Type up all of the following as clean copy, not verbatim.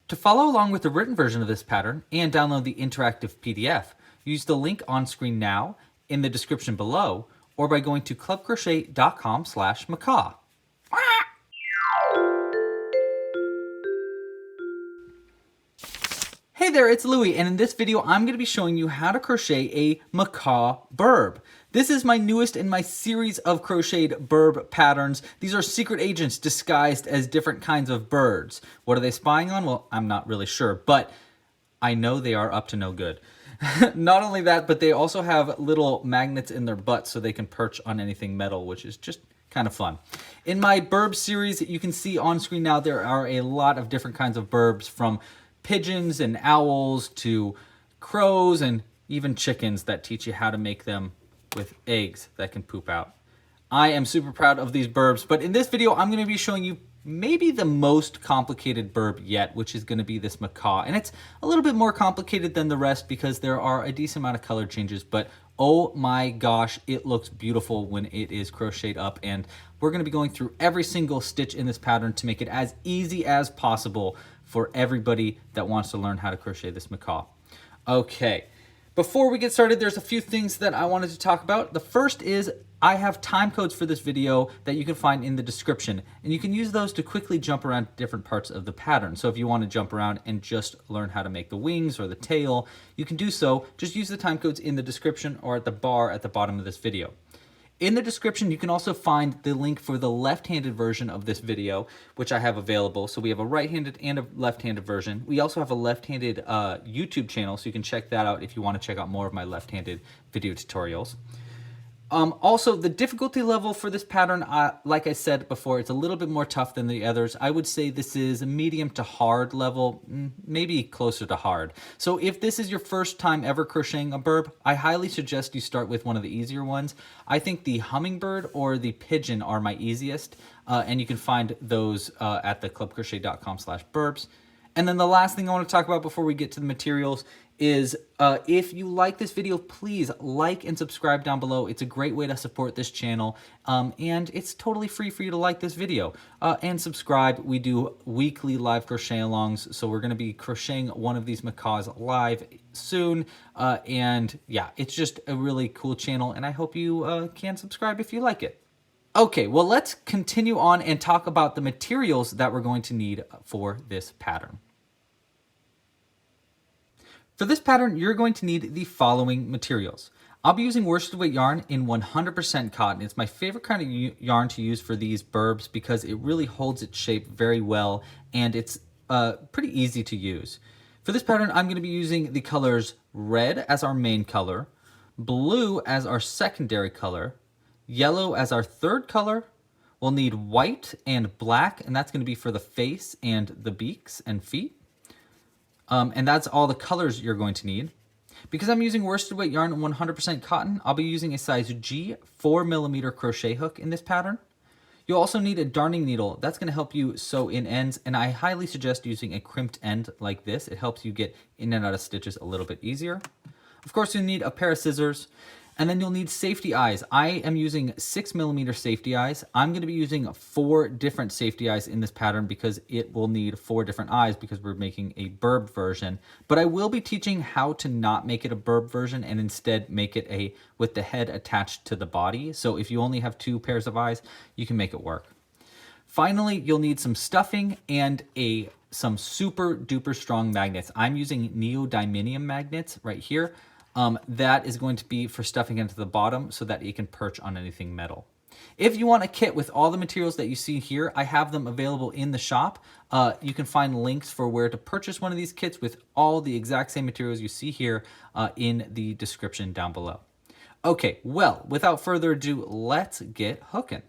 To follow along with the written version of this pattern and download the interactive PDF, use the link on screen now, in the description below, or by going to clubcrochet.com/macaw. Hey there, it's Louie, and in this video I'm going to be showing you how to crochet a macaw burb. This is my newest in my series of crocheted burb patterns. These are secret agents disguised as different kinds of birds. What are they spying on? Well, I'm not really sure, but I know they are up to no good. Not only that, but they also have little magnets in their butts so they can perch on anything metal, which is just kind of fun. In my burb series, you can see on screen now there are a lot of different kinds of burbs, from pigeons and owls to crows and even chickens that teach you how to make them with eggs that can poop out. I am super proud of these burbs, but in this video I'm going to be showing you maybe the most complicated burb yet, which is going to be this macaw. And it's a little bit more complicated than the rest because there are a decent amount of color changes, but oh my gosh, it looks beautiful when it is crocheted up. And we're going to be going through every single stitch in this pattern to make it as easy as possible for everybody that wants to learn how to crochet this macaw. Okay, before we get started, there's a few things that I wanted to talk about. The first is I have time codes for this video that you can find in the description, and you can use those to quickly jump around different parts of the pattern. So if you want to jump around and just learn how to make the wings or the tail, you can do so. Just use the time codes in the description or at the bar at the bottom of this video. In the description, you can also find the link for the left-handed version of this video, which I have available. So we have a right-handed and a left-handed version. We also have a left-handed YouTube channel, so you can check that out if you want to check out more of my left-handed video tutorials. Also, the difficulty level for this pattern, like I said before, it's a little bit more tough than the others. I would say this is a medium to hard level, maybe closer to hard. So if this is your first time ever crocheting a burb, I highly suggest you start with one of the easier ones. I think the hummingbird or the pigeon are my easiest, and you can find those at the clubcrochet.com/burbs. And then the last thing I want to talk about before we get to the materials is if you like this video, please like and subscribe down below. It's a great way to support this channel, and it's totally free for you to like this video and subscribe. We do weekly live crochet alongs, so we're going to be crocheting one of these macaws live soon, and yeah, it's just a really cool channel, and I hope you can subscribe if you like it. Okay, well, let's continue on and talk about the materials that we're going to need for this pattern. For this pattern, you're going to need the following materials. I'll be using worsted weight yarn in 100% cotton. It's my favorite kind of yarn to use for these burbs because it really holds its shape very well, and it's pretty easy to use. For this pattern, I'm going to be using the colors red as our main color, blue as our secondary color, yellow as our third color. We'll need white and black, and that's going to be for the face and the beaks and feet. And that's all the colors you're going to need. Because I'm using worsted weight yarn 100% cotton, I'll be using a size G 4mm crochet hook in this pattern. You'll also need a darning needle. That's going to help you sew in ends, and I highly suggest using a crimped end like this. It helps you get in and out of stitches a little bit easier. Of course, you'll need a pair of scissors. And then you'll need safety eyes. I am using 6mm safety eyes. I'm going to be using 4 different safety eyes in this pattern because it will need 4 different eyes because we're making a burb version. But I will be teaching how to not make it a burb version and instead make it with the head attached to the body. So if you only have 2 pairs of eyes, you can make it work. Finally, you'll need some stuffing and some super duper strong magnets. I'm using neodymium magnets right here. That is going to be for stuffing into the bottom so that it can perch on anything metal. If you want a kit with all the materials that you see here, I have them available in the shop. You can find links for where to purchase one of these kits with all the exact same materials you see here in the description down below. Okay, well, without further ado, let's get hooking.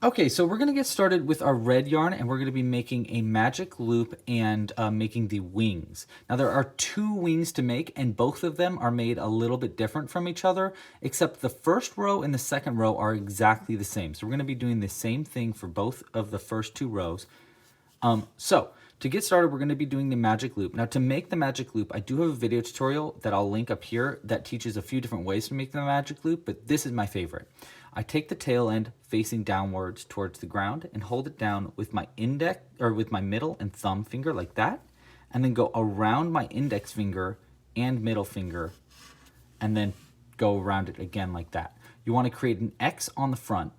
Okay, so we're going to get started with our red yarn, and we're going to be making a magic loop and making the wings. Now there are 2 wings to make, and both of them are made a little bit different from each other, except the first row and the second row are exactly the same. So we're going to be doing the same thing for both of the first 2 rows. So to get started, we're going to be doing the magic loop. Now to make the magic loop, I do have a video tutorial that I'll link up here that teaches a few different ways to make the magic loop, but this is my favorite. I take the tail end facing downwards towards the ground and hold it down with my index or with my middle and thumb finger like that, and then go around my index finger and middle finger and then go around it again like that. You want to create an X on the front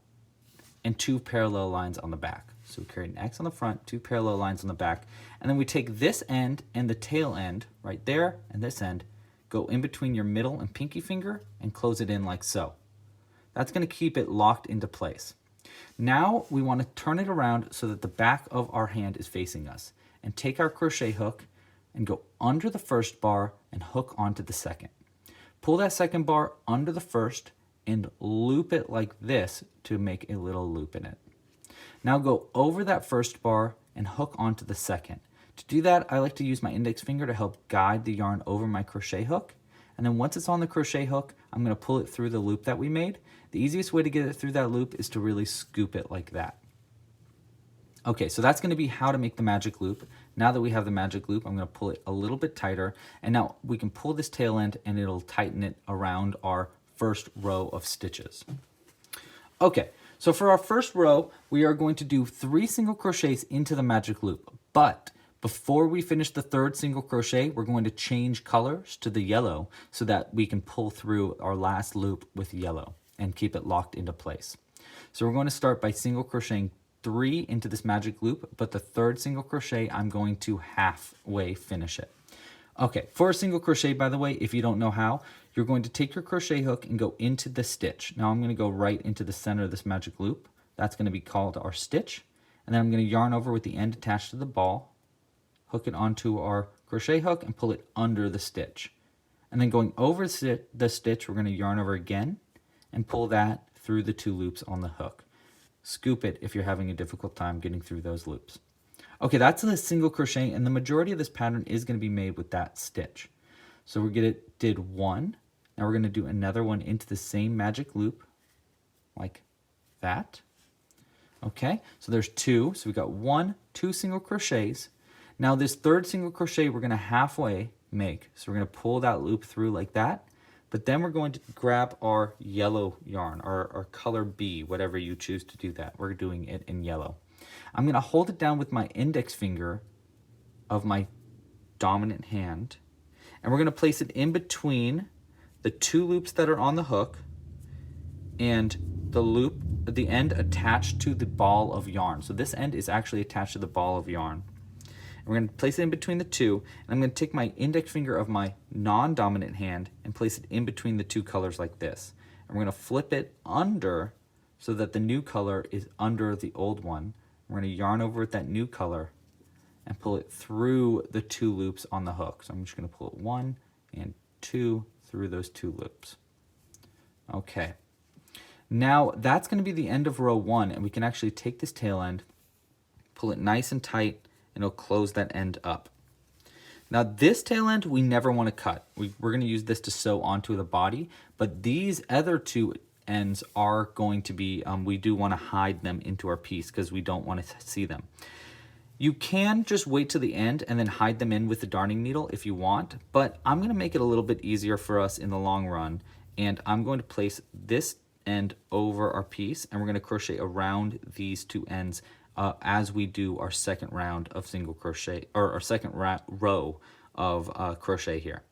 and 2 parallel lines on the back. So we create an X on the front, 2 parallel lines on the back, and then we take this end and the tail end right there and this end, go in between your middle and pinky finger and close it in like so. That's going to keep it locked into place. Now we want to turn it around so that the back of our hand is facing us, and take our crochet hook and go under the first bar and hook onto the second. Pull that second bar under the first and loop it like this to make a little loop in it. Now go over that first bar and hook onto the second. To do that, I like to use my index finger to help guide the yarn over my crochet hook. And then once it's on the crochet hook, I'm going to pull it through the loop that we made. The easiest way to get it through that loop is to really scoop it like that. Okay, so that's going to be how to make the magic loop. Now that we have the magic loop, I'm going to pull it a little bit tighter. And now we can pull this tail end and it'll tighten it around our first row of stitches. Okay, so for our first row, we are going to do 3 single crochets into the magic loop. But before we finish the 3rd single crochet, we're going to change colors to the yellow so that we can pull through our last loop with yellow and keep it locked into place. So we're going to start by single crocheting 3 into this magic loop, but the 3rd single crochet, I'm going to halfway finish it. Okay, for a single crochet, by the way, if you don't know how, you're going to take your crochet hook and go into the stitch. Now I'm going to go right into the center of this magic loop. That's going to be called our stitch. And then I'm going to yarn over with the end attached to the ball, hook it onto our crochet hook and pull it under the stitch. And then going over the stitch, we're going to yarn over again and pull that through the 2 loops on the hook. Scoop it if you're having a difficult time getting through those loops. Okay, that's a single crochet, and the majority of this pattern is going to be made with that stitch. So did 1. Now we're going to do another one into the same magic loop like that. Okay, so there's 2. So we got 1, 2 single crochets. Now this 3rd single crochet we're going to halfway make. So we're going to pull that loop through like that. But then we're going to grab our yellow yarn, or color B, whatever you choose to do that. We're doing it in yellow. I'm going to hold it down with my index finger of my dominant hand, and we're going to place it in between the 2 loops that are on the hook and the loop at the end attached to the ball of yarn. So this end is actually attached to the ball of yarn. And we're going to place it in between the 2, and I'm going to take my index finger of my non-dominant hand and place it in between the 2 colors like this. And we're going to flip it under so that the new color is under the old one. We're going to yarn over with that new color and pull it through the 2 loops on the hook. So I'm just going to pull it 1 and 2 through those 2 loops. Okay. Now that's going to be the end of row 1, and we can actually take this tail end, pull it nice and tight, and it'll close that end up. Now this tail end we never want to cut. We're going to use this to sew onto the body, but these other 2 ends are going to be, we do want to hide them into our piece because we don't want to see them. You can just wait to the end and then hide them in with the darning needle if you want, but I'm going to make it a little bit easier for us in the long run, and I'm going to place this end over our piece, and we're going to crochet around these 2 ends as we do our second round of single crochet, or our second row of crochet here.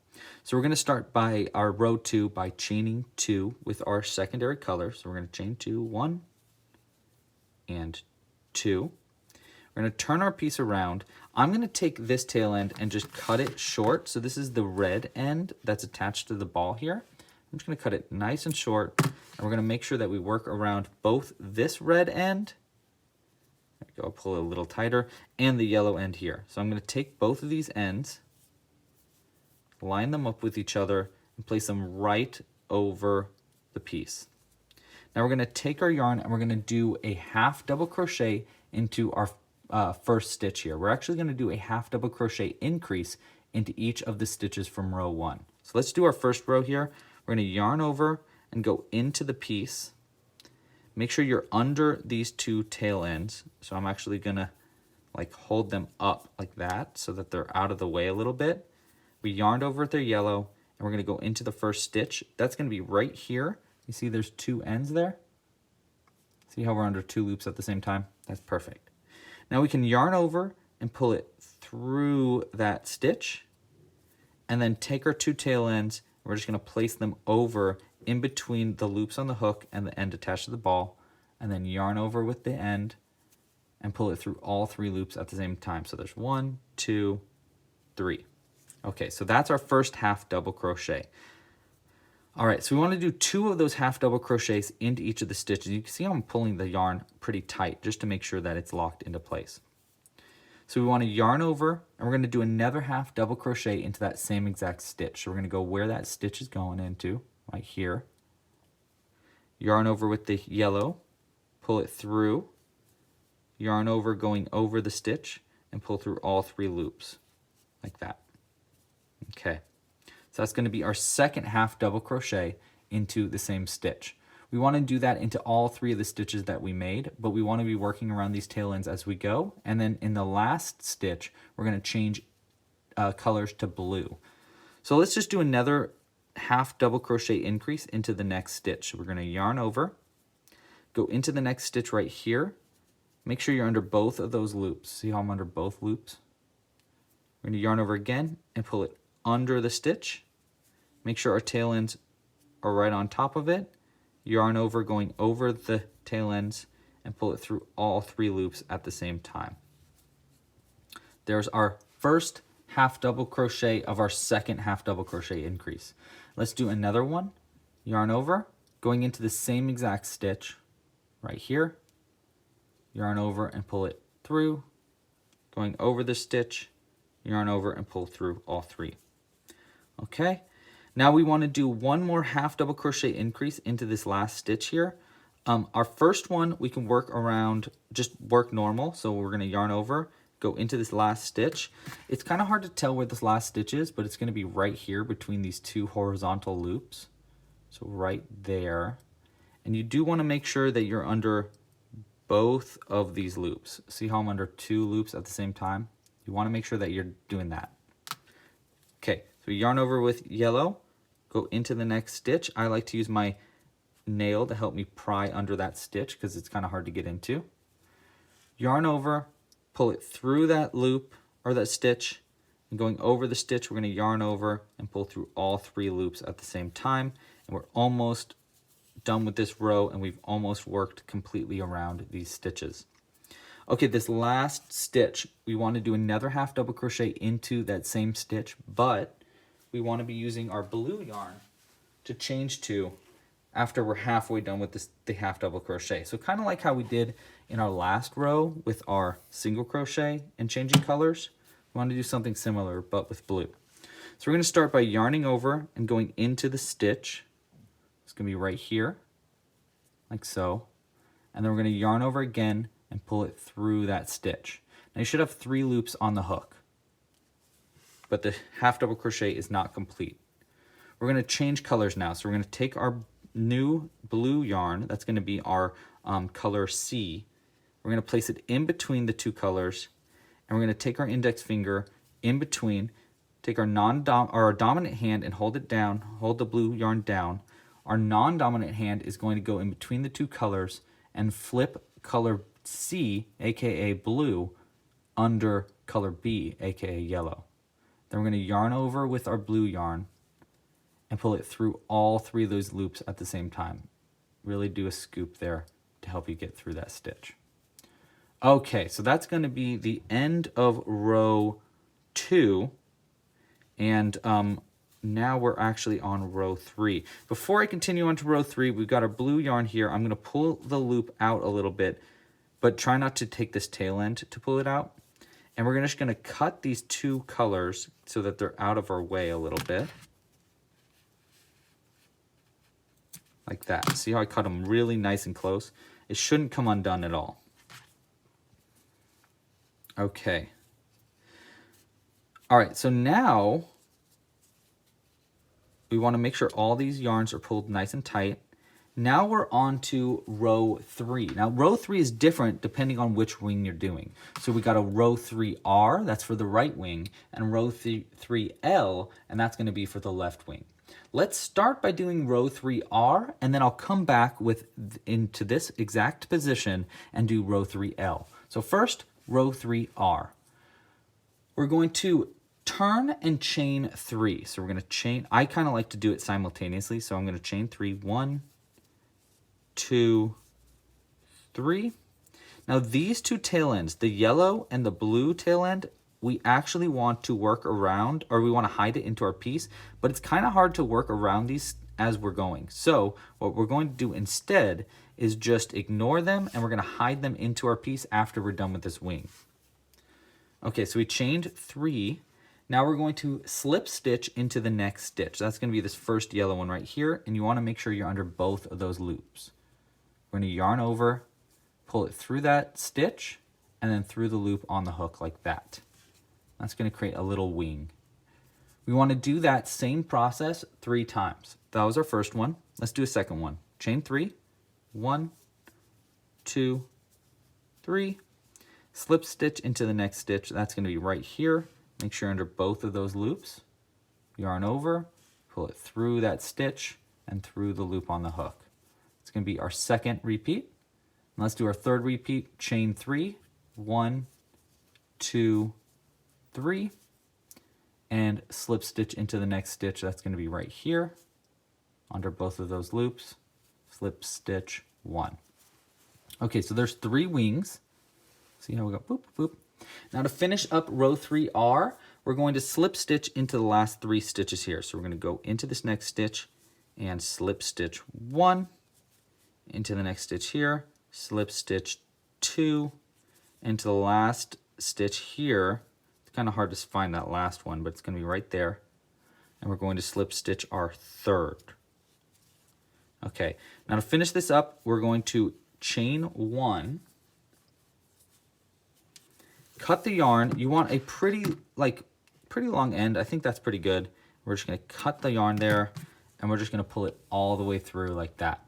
So we're going to start by our row 2 by chaining 2 with our secondary color. So we're going to chain 2, 1 and 2. We're going to turn our piece around. I'm going to take this tail end and just cut it short. So this is the red end that's attached to the ball here. I'm just going to cut it nice and short, and we're going to make sure that we work around both this red end, there we go, pull it a little tighter, and the yellow end here. So I'm going to take both of these ends, line them up with each other, and place them right over the piece. Now we're going to take our yarn and we're going to do a half double crochet into our first stitch here. We're actually going to do a half double crochet increase into each of the stitches from row 1. So let's do our first row here. We're going to yarn over and go into the piece. Make sure you're under these 2 tail ends. So I'm actually going to like hold them up like that so that they're out of the way a little bit. We yarned over with their yellow, and we're going to go into the first stitch. That's going to be right here. You see there's 2 ends there. See how we're under 2 loops at the same time? That's perfect. Now we can yarn over and pull it through that stitch, and then take our 2 tail ends. We're just going to place them over in between the loops on the hook and the end attached to the ball, and then yarn over with the end and pull it through all 3 loops at the same time. So there's 1, 2, 3. Okay, so that's our first half double crochet. All right, so we want to do 2 of those half double crochets into each of the stitches. You can see I'm pulling the yarn pretty tight just to make sure that it's locked into place. So we want to yarn over, and we're going to do another half double crochet into that same exact stitch. So we're going to go where that stitch is going into, right here. Yarn over with the yellow, pull it through, yarn over going over the stitch, and pull through all 3 loops, like that. Okay, so that's going to be our second half double crochet into the same stitch. We want to do that into all 3 of the stitches that we made, but we want to be working around these tail ends as we go. And then in the last stitch, we're going to change colors to blue. So let's just do another half double crochet increase into the next stitch. So we're going to yarn over, go into the next stitch right here. Make sure you're under both of those loops. See how I'm under both loops? We're going to yarn over again and pull it under the stitch. Make sure our tail ends are right on top of it. Yarn over going over the tail ends and pull it through all 3 loops at the same time. There's our first half double crochet of our second half double crochet increase. Let's do another one. Yarn over, going into the same exact stitch right here. Yarn over and pull it through, going over the stitch, yarn over and pull through all 3. Okay. Now we want to do one more half double crochet increase into this last stitch here. Our first one we can work around, just work normal. So we're going to yarn over, go into this last stitch. It's kind of hard to tell where this last stitch is, but it's going to be right here between these 2 horizontal loops. So right there. And you do want to make sure that you're under both of these loops. See how I'm under 2 loops at the same time? You want to make sure that you're doing that. Okay, so yarn over with yellow. Go into the next stitch. I like to use my nail to help me pry under that stitch because it's kind of hard to get into. Yarn over, pull it through that loop or that stitch, and going over the stitch, we're going to yarn over and pull through all 3 loops at the same time. And we're almost done with this row, and we've almost worked completely around these stitches. Okay, this last stitch, we want to do another half double crochet into that same stitch, but we want to be using our blue yarn to change to after we're halfway done with the half double crochet. So kind of like how we did in our last row with our single crochet and changing colors, we want to do something similar but with blue. So we're going to start by yarning over and going into the stitch. It's going to be right here, like so. And then we're going to yarn over again and pull it through that stitch. Now you should have 3 loops on the hook, but the half double crochet is not complete. We're going to change colors now. So we're going to take our new blue yarn, that's going to be our color C. We're going to place it in between the 2 colors, and we're going to take our index finger in between, take our dominant hand and hold it down, hold the blue yarn down. Our non-dominant hand is going to go in between the 2 colors and flip color C, aka blue, under color B, aka yellow. Then we're going to yarn over with our blue yarn and pull it through all 3 of those loops at the same time. Really do a scoop there to help you get through that stitch. Okay, so that's going to be the end of row 2, and now we're actually on row 3. Before I continue on to row 3, we've got our blue yarn here. I'm going to pull the loop out a little bit, but try not to take this tail end to pull it out. And we're just going to cut these 2 colors so that they're out of our way a little bit. Like that. See how I cut them really nice and close? It shouldn't come undone at all. Okay. All right, so now we want to make sure all these yarns are pulled nice and tight. Now we're on to row 3. Now row 3 is different depending on which wing you're doing. So we got a row 3R, that's for the right wing, and row 3L, and that's going to be for the left wing. Let's start by doing row 3R, and then I'll come back into this exact position and do row 3L. So first, row 3R. We're going to turn and chain 3. So we're going to chain, I kind of like to do it simultaneously, so I'm going to chain 3. 1, 2, 3. Now these two tail ends, the yellow and the blue tail end, we actually want to work around, or we want to hide it into our piece, but it's kind of hard to work around these as we're going. So what we're going to do instead is just ignore them, and we're going to hide them into our piece after we're done with this wing. Okay, so we chained 3. Now we're going to slip stitch into the next stitch. That's going to be this first yellow one right here, and you want to make sure you're under both of those loops. We're going to yarn over, pull it through that stitch, and then through the loop on the hook like that. That's going to create a little wing. We want to do that same process 3 times. That was our first one. Let's do a second one. Chain 3, 1, 2, 3. Slip stitch into the next stitch. That's going to be right here. Make sure you're under both of those loops. Yarn over, pull it through that stitch and through the loop on the hook. It's going to be our second repeat. And let's do our third repeat. Chain 3, 1, 2, 3, and slip stitch into the next stitch. That's going to be right here under both of those loops. Slip stitch 1. Okay, so there's 3 wings. See how we go boop, boop. Now to finish up row 3R, we're going to slip stitch into the last 3 stitches here. So we're going to go into this next stitch and slip stitch 1, into the next stitch here, slip stitch 2, into the last stitch here. It's kind of hard to find that last one, but it's going to be right there. And we're going to slip stitch our third. Okay, now to finish this up, we're going to chain 1, cut the yarn. You want a pretty long end. I think that's pretty good. We're just going to cut the yarn there, and we're just going to pull it all the way through like that.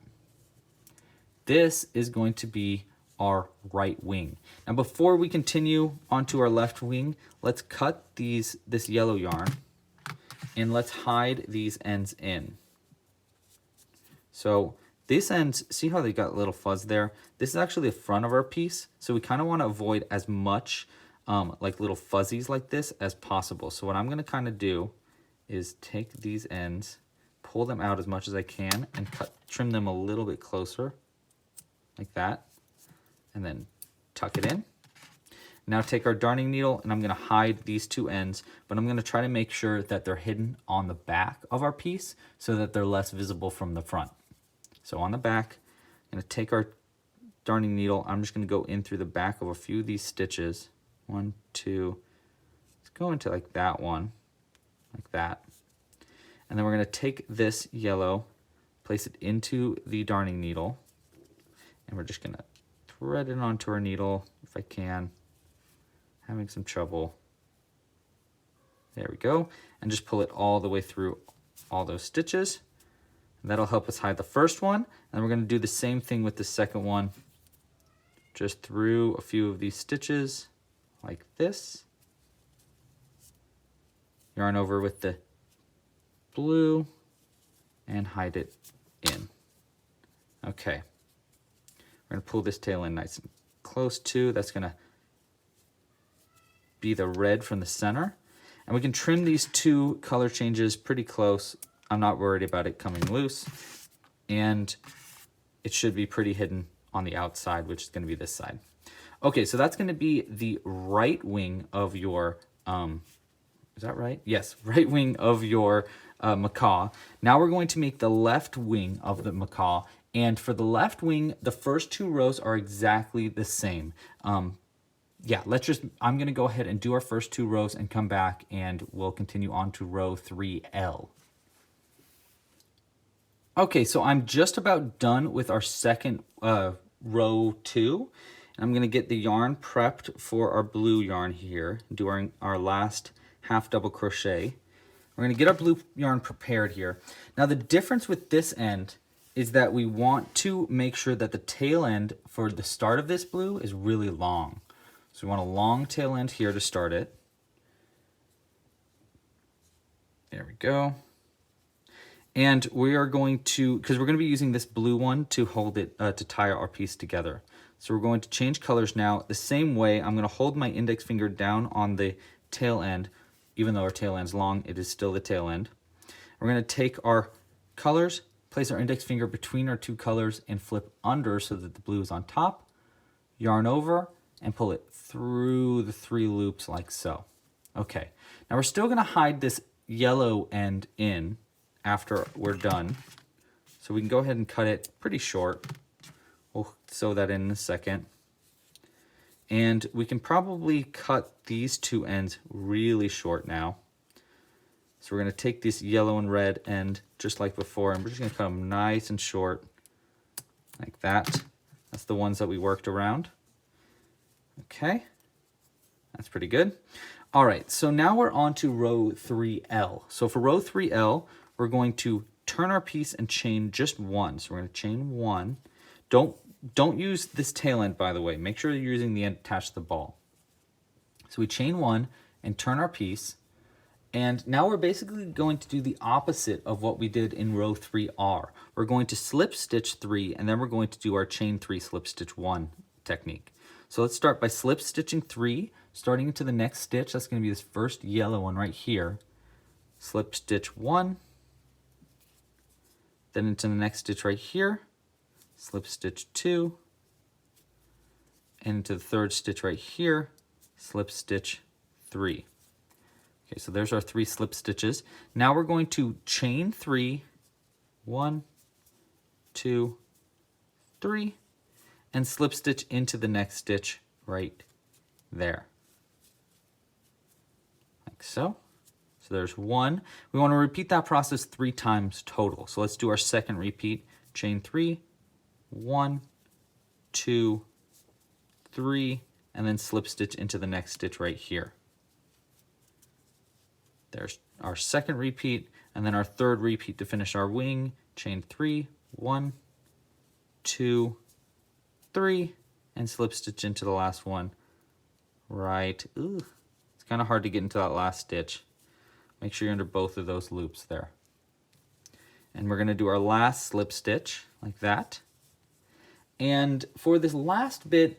This is going to be our right wing. Now before we continue onto our left wing, let's cut this yellow yarn, and let's hide these ends in. So these ends, see how they got a little fuzz there? This is actually the front of our piece, so we kind of want to avoid as much like little fuzzies like this as possible. So what I'm going to kind of do is take these ends, pull them out as much as I can, and trim them a little bit closer like that, and then tuck it in. Now take our darning needle, and I'm going to hide these 2 ends, but I'm going to try to make sure that they're hidden on the back of our piece so that they're less visible from the front. So on the back, I'm going to take our darning needle. I'm just going to go in through the back of a few of these stitches. 1, 2. Let's go into like that one, like that. And then we're going to take this yellow, place it into the darning needle, and we're just going to thread it onto our needle if I can. Having some trouble. There we go. And just pull it all the way through all those stitches. And that'll help us hide the first one. And we're going to do the same thing with the second one. Just through a few of these stitches like this. Yarn over with the blue and hide it in. Okay. We're going to pull this tail in nice and close too. That's going to be the red from the center. And we can trim these 2 color changes pretty close. I'm not worried about it coming loose. And it should be pretty hidden on the outside, which is going to be this side. Okay, so that's going to be the right wing of your, is that right? Yes, right wing of your macaw. Now we're going to make the left wing of the macaw. And for the left wing, the first 2 rows are exactly the same. Yeah, I'm going to go ahead and do our first 2 rows and come back, and we'll continue on to row 3L. Okay, so I'm just about done with our second row 2. And I'm going to get the yarn prepped for our blue yarn here, doing our last half double crochet. We're going to get our blue yarn prepared here. Now the difference with this end is that we want to make sure that the tail end for the start of this blue is really long. So we want a long tail end here to start it. There we go. And we are going to, because we're going to be using this blue one to hold it, to tie our piece together. So we're going to change colors now. The same way, I'm going to hold my index finger down on the tail end. Even though our tail end's long, it is still the tail end. We're going to take our colors, place our index finger between our two colors, and flip under so that the blue is on top. Yarn over and pull it through the 3 loops like so. Okay, now we're still going to hide this yellow end in after we're done. So we can go ahead and cut it pretty short. We'll sew that in a second. And we can probably cut these 2 ends really short now. So we're going to take this yellow and red end just like before, and we're just going to cut them nice and short like that. That's the ones that we worked around. Okay, that's pretty good. All right, so now we're on to row 3L. So for row 3L, we're going to turn our piece and chain just 1. So we're going to chain 1. Don't use this tail end, by the way. Make sure you're using the end attached to the ball. So we chain 1 and turn our piece. And now we're basically going to do the opposite of what we did in row 3R. We're going to slip stitch 3, and then we're going to do our chain 3 slip stitch 1 technique. So let's start by slip stitching 3, starting into the next stitch. That's going to be this first yellow one right here. Slip stitch 1, then into the next stitch right here, slip stitch 2, and into the third stitch right here, slip stitch 3. Okay, so there's our 3 slip stitches. Now we're going to chain 3, 1, 2, 3, and slip stitch into the next stitch right there. Like so. So there's 1. We want to repeat that process 3 times total. So let's do our second repeat. Chain 3, 1, 2, 3, and then slip stitch into the next stitch right here. There's our second repeat, and then our third repeat to finish our wing. Chain 3, 1, 2, 3, and slip stitch into the last one. Right. Ooh, it's kind of hard to get into that last stitch. Make sure you're under both of those loops there. And we're going to do our last slip stitch like that. And for this last bit,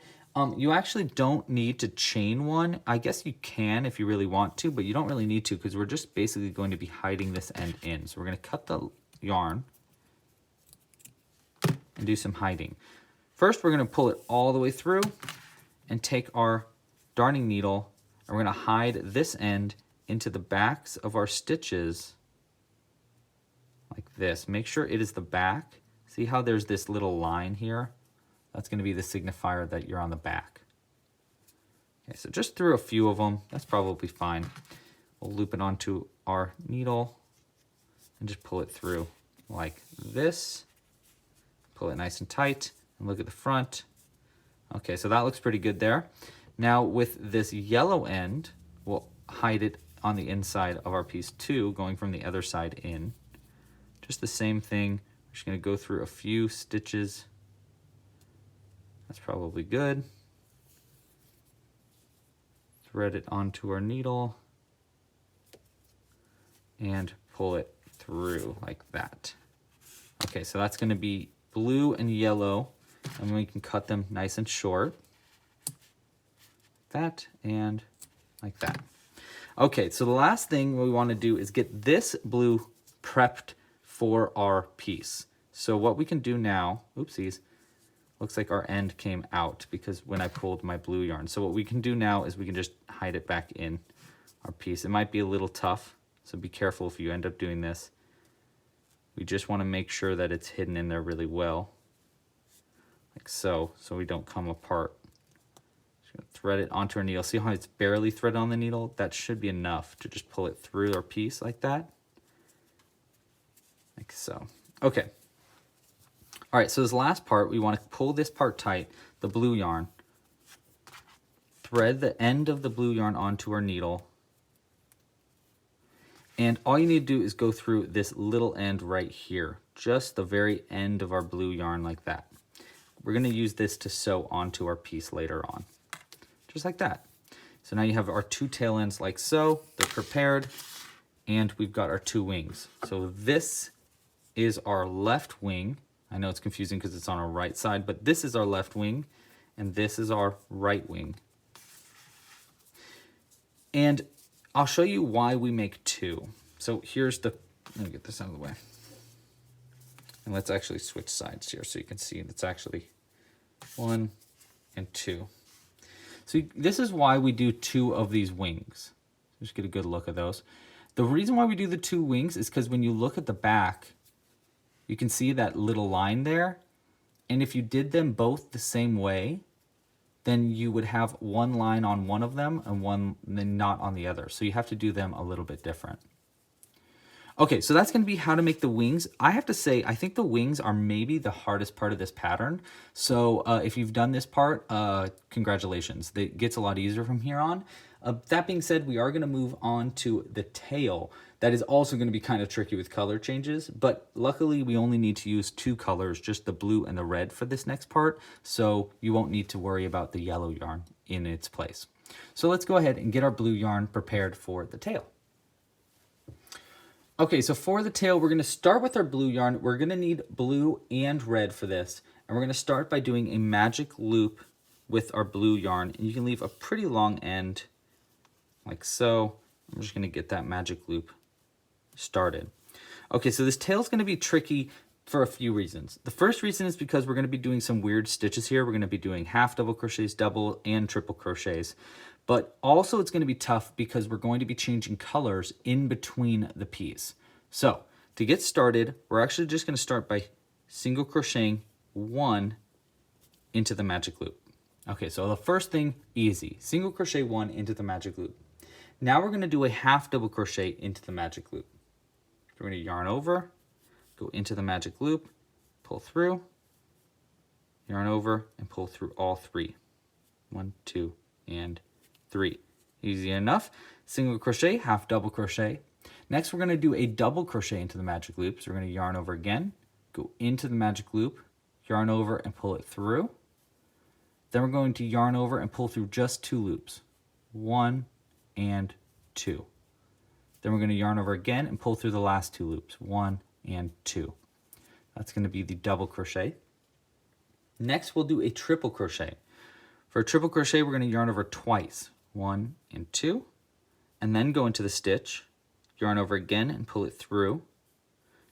you actually don't need to chain 1. I guess you can if you really want to, but you don't really need to because we're just basically going to be hiding this end in. So we're going to cut the yarn and do some hiding. First, we're going to pull it all the way through and take our darning needle, and we're going to hide this end into the backs of our stitches like this. Make sure it is the back. See how there's this little line here? That's going to be the signifier that you're on the back. Okay, so just through a few of them, that's probably fine. We'll loop it onto our needle and just pull it through like this. Pull it nice and tight and look at the front. Okay, so that looks pretty good there. Now with this yellow end, we'll hide it on the inside of our piece too, going from the other side in. Just the same thing. We're just going to go through a few stitches. That's probably good. Thread it onto our needle and pull it through like that. Okay, so that's going to be blue and yellow, and we can cut them nice and short. That and like that. Okay, so the last thing we want to do is get this blue prepped for our piece. So what we can do now, oopsies, looks like our end came out because when I pulled my blue yarn. So what we can do now is we can just hide it back in our piece. It might be a little tough, so be careful if you end up doing this. We just want to make sure that it's hidden in there really well, like so we don't come apart. Just gonna thread it onto our needle. See how it's barely threaded on the needle? That should be enough to just pull it through our piece like that. Like so. Okay. All right, so this last part, we want to pull this part tight, the blue yarn, thread the end of the blue yarn onto our needle, and all you need to do is go through this little end right here, just the very end of our blue yarn like that. We're going to use this to sew onto our piece later on, just like that. So now you have our 2 tail ends like so, they're prepared, and we've got our 2 wings. So this is our left wing. I know it's confusing because it's on our right side, but this is our left wing, and this is our right wing. And I'll show you why we make two. So here's the, let me get this out of the way. And let's actually switch sides here so you can see it's actually 1 and 2. So this is why we do two of these wings. Just get a good look at those. The reason why we do the two wings is because when you look at the back, you can see that little line there. And if you did them both the same way, then you would have one line on one of them and one then not on the other. So you have to do them a little bit different. Okay, so that's going to be how to make the wings. I have to say, I think the wings are maybe the hardest part of this pattern. So if you've done this part, congratulations. It gets a lot easier from here on. That being said, we are going to move on to the tail. That is also going to be kind of tricky with color changes, but luckily we only need to use two colors, just the blue and the red for this next part, so you won't need to worry about the yellow yarn in its place. So let's go ahead and get our blue yarn prepared for the tail. Okay, so for the tail, we're going to start with our blue yarn. We're going to need blue and red for this, and we're going to start by doing a magic loop with our blue yarn, and you can leave a pretty long end like so. I'm just going to get that magic loop started. Okay, so this tail is going to be tricky for a few reasons. The first reason is because we're going to be doing some weird stitches here. We're going to be doing half double crochets, double and triple crochets. But also it's going to be tough because we're going to be changing colors in between the piece. So to get started, we're actually just going to start by single crocheting 1 into the magic loop. Okay, so the first thing, easy. Single crochet 1 into the magic loop. Now we're going to do a half double crochet into the magic loop. We're going to yarn over, go into the magic loop, pull through, yarn over, and pull through all 3. 1, 2, and 3. Easy enough. Single crochet, half double crochet. Next, we're going to do a double crochet into the magic loop. So we're going to yarn over again, go into the magic loop, yarn over, and pull it through. Then we're going to yarn over and pull through just 2 loops. 1 and 2. Then we're going to yarn over again and pull through the last 2 loops, 1 and 2. That's going to be the double crochet. Next, we'll do a triple crochet. For a triple crochet, we're going to yarn over twice, 1 and 2, and then go into the stitch, yarn over again and pull it through.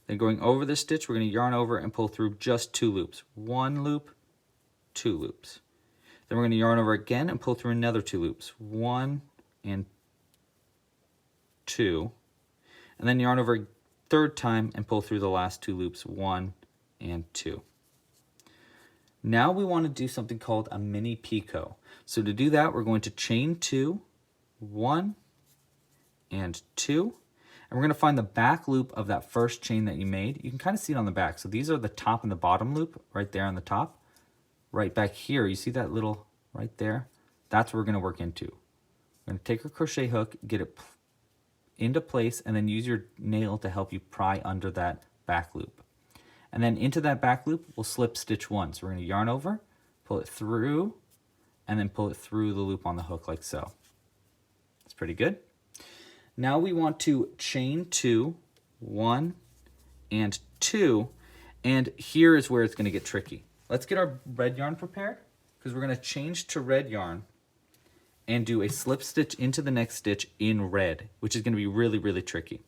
Then going over the stitch, we're going to yarn over and pull through just 2 loops, 1 loop, 2 loops. Then we're going to yarn over again and pull through another 2 loops, 1 and 2, and then yarn over a third time and pull through the last 2 loops, 1 and 2. Now we want to do something called a mini picot. So to do that, we're going to chain 2, 1 and 2, and we're going to find the back loop of that first chain that you made. You can kind of see it on the back. So these are the top and the bottom loop right there on the top. Right back here, you see that little right there? That's what we're going to work into. We're going to take our crochet hook, get it into place, and then use your nail to help you pry under that back loop. And then into that back loop, we'll slip stitch 1. So we're going to yarn over, pull it through, and then pull it through the loop on the hook like so. That's pretty good. Now we want to chain 2, 1 and 2, and here is where it's going to get tricky. Let's get our red yarn prepared, because we're going to change to red yarn and do a slip stitch into the next stitch in red, which is going to be really, really tricky.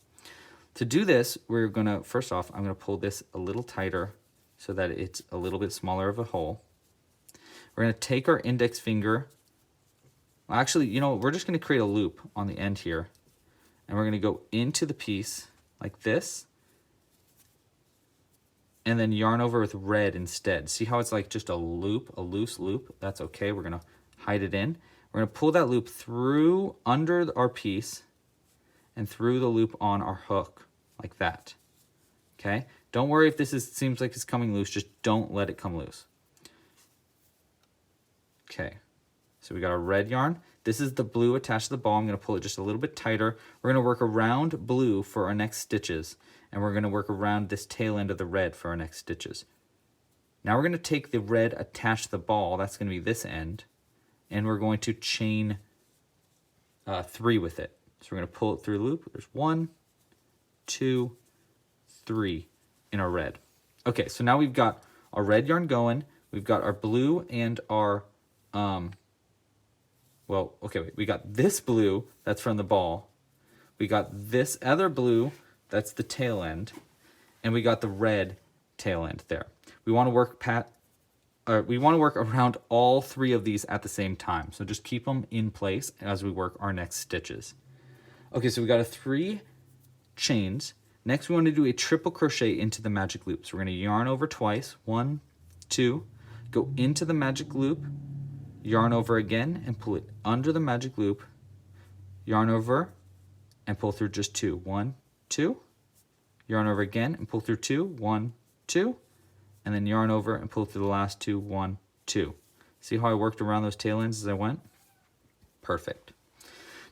To do this, we're going to, first off, I'm going to pull this a little tighter so that it's a little bit smaller of a hole. We're going to take our index finger. Actually, you know, we're just going to create a loop on the end here. And we're going to go into the piece like this. And then yarn over with red instead. See how it's like just a loop, a loose loop? That's okay. We're going to hide it in. We're going to pull that loop through under our piece and through the loop on our hook like that. Okay? Don't worry if this seems like it's coming loose. Just don't let it come loose. Okay. So we got our red yarn. This is the blue attached to the ball. I'm going to pull it just a little bit tighter. We're going to work around blue for our next stitches. And we're going to work around this tail end of the red for our next stitches. Now we're going to take the red attached to the ball. That's going to be this end. And we're going to chain 3 with it. So we're going to pull it through the loop. There's 1, 2, 3. in our red. Okay, so now we've got our red yarn going. We've got our blue and our, we got this blue that's from the ball. We got this other blue, that's the tail end. And we got the red tail end there. We want to work around all three of these at the same time. So just keep them in place as we work our next stitches. Okay, so we got 3 chains. Next, we want to do a triple crochet into the magic loop. So we're going to yarn over twice, 1, 2, go into the magic loop, yarn over again, and pull it under the magic loop, yarn over, and pull through just 2, 1, 2, yarn over again, and pull through 2, 1, 2, and then yarn over and pull through the last 2, 1, 2. See how I worked around those tail ends as I went? Perfect.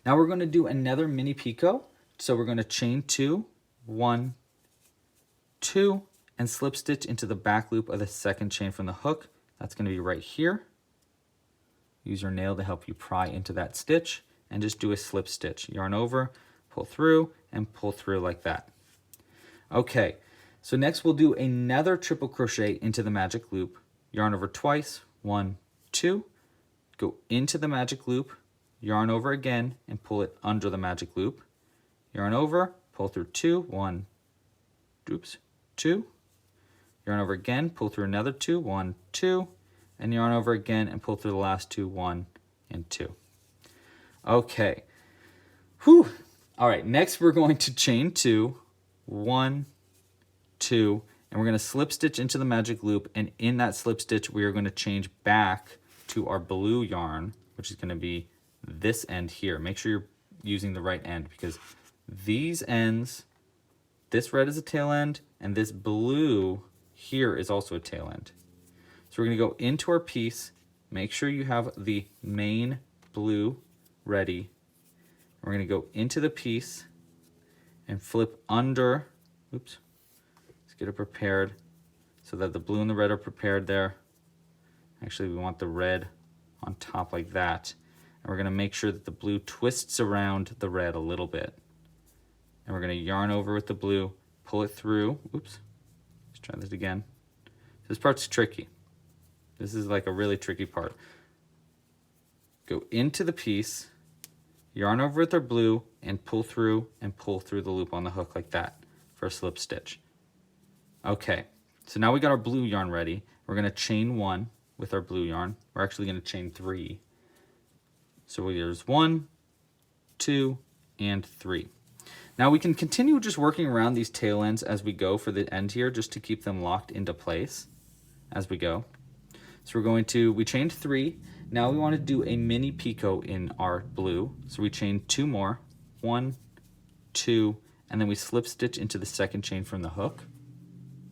Now we're going to do another mini picot. So we're going to chain 2, 1, 2, and slip stitch into the back loop of the second chain from the hook. That's going to be right here. Use your nail to help you pry into that stitch and just do a slip stitch. Yarn over, pull through, and pull through like that. Okay, so next we'll do another triple crochet into the magic loop. Yarn over twice, 1, 2, go into the magic loop, yarn over again, and pull it under the magic loop. Yarn over, pull through 2, 1, 2, yarn over again, pull through another 2, 1, 2, and yarn over again and pull through the last 2, 1, and 2. Okay. Whew. All right, next we're going to chain 2, 1, 2, and we're going to slip stitch into the magic loop, and in that slip stitch we are going to change back to our blue yarn, which is going to be this end here. Make sure you're using the right end, because these ends, this red is a tail end, and this blue here is also a tail end. So we're going to go into our piece, make sure you have the main blue ready. We're going to go into the piece and flip under, let's get it prepared so that the blue and the red are prepared there. Actually, we want the red on top like that. And we're going to make sure that the blue twists around the red a little bit. And we're going to yarn over with the blue, pull it through. Let's try this again. This part's tricky. This is like a really tricky part. Go into the piece, yarn over with our blue, and pull through the loop on the hook like that for a slip stitch. Okay, so now we got our blue yarn ready. We're going to chain 1 with our blue yarn. We're actually going to chain 3. So there's 1, 2, and 3. Now we can continue just working around these tail ends as we go for the end here, just to keep them locked into place as we go. So we chained 3. Now we want to do a mini picot in our blue. So we chain 2 more, 1, 2, and then we slip stitch into the second chain from the hook,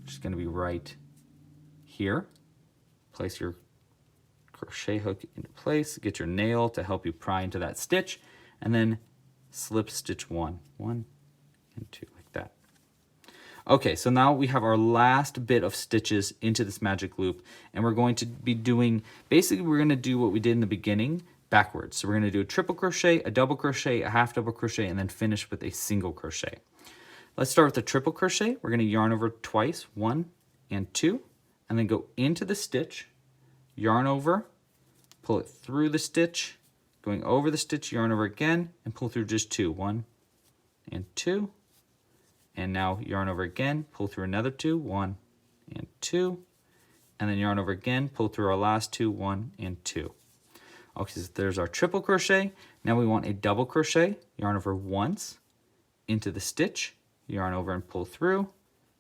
which is going to be right here. Place your crochet hook into place, get your nail to help you pry into that stitch, and then slip stitch 1, and 2 like that. Okay, so now we have our last bit of stitches into this magic loop, and we're going to be doing, basically we're going to do what we did in the beginning backwards. So we're going to do a triple crochet, a double crochet, a half double crochet, and then finish with a single crochet. Let's start with the triple crochet. We're going to yarn over twice, 1 and 2, and then go into the stitch, yarn over, pull it through the stitch, going over the stitch, yarn over again, and pull through just 2, 1 and 2, and now yarn over again, pull through another 2, 1 and 2, and then yarn over again, pull through our last 2, 1 and 2. Okay, so there's our triple crochet. Now we want a double crochet, yarn over once, into the stitch, yarn over and pull through,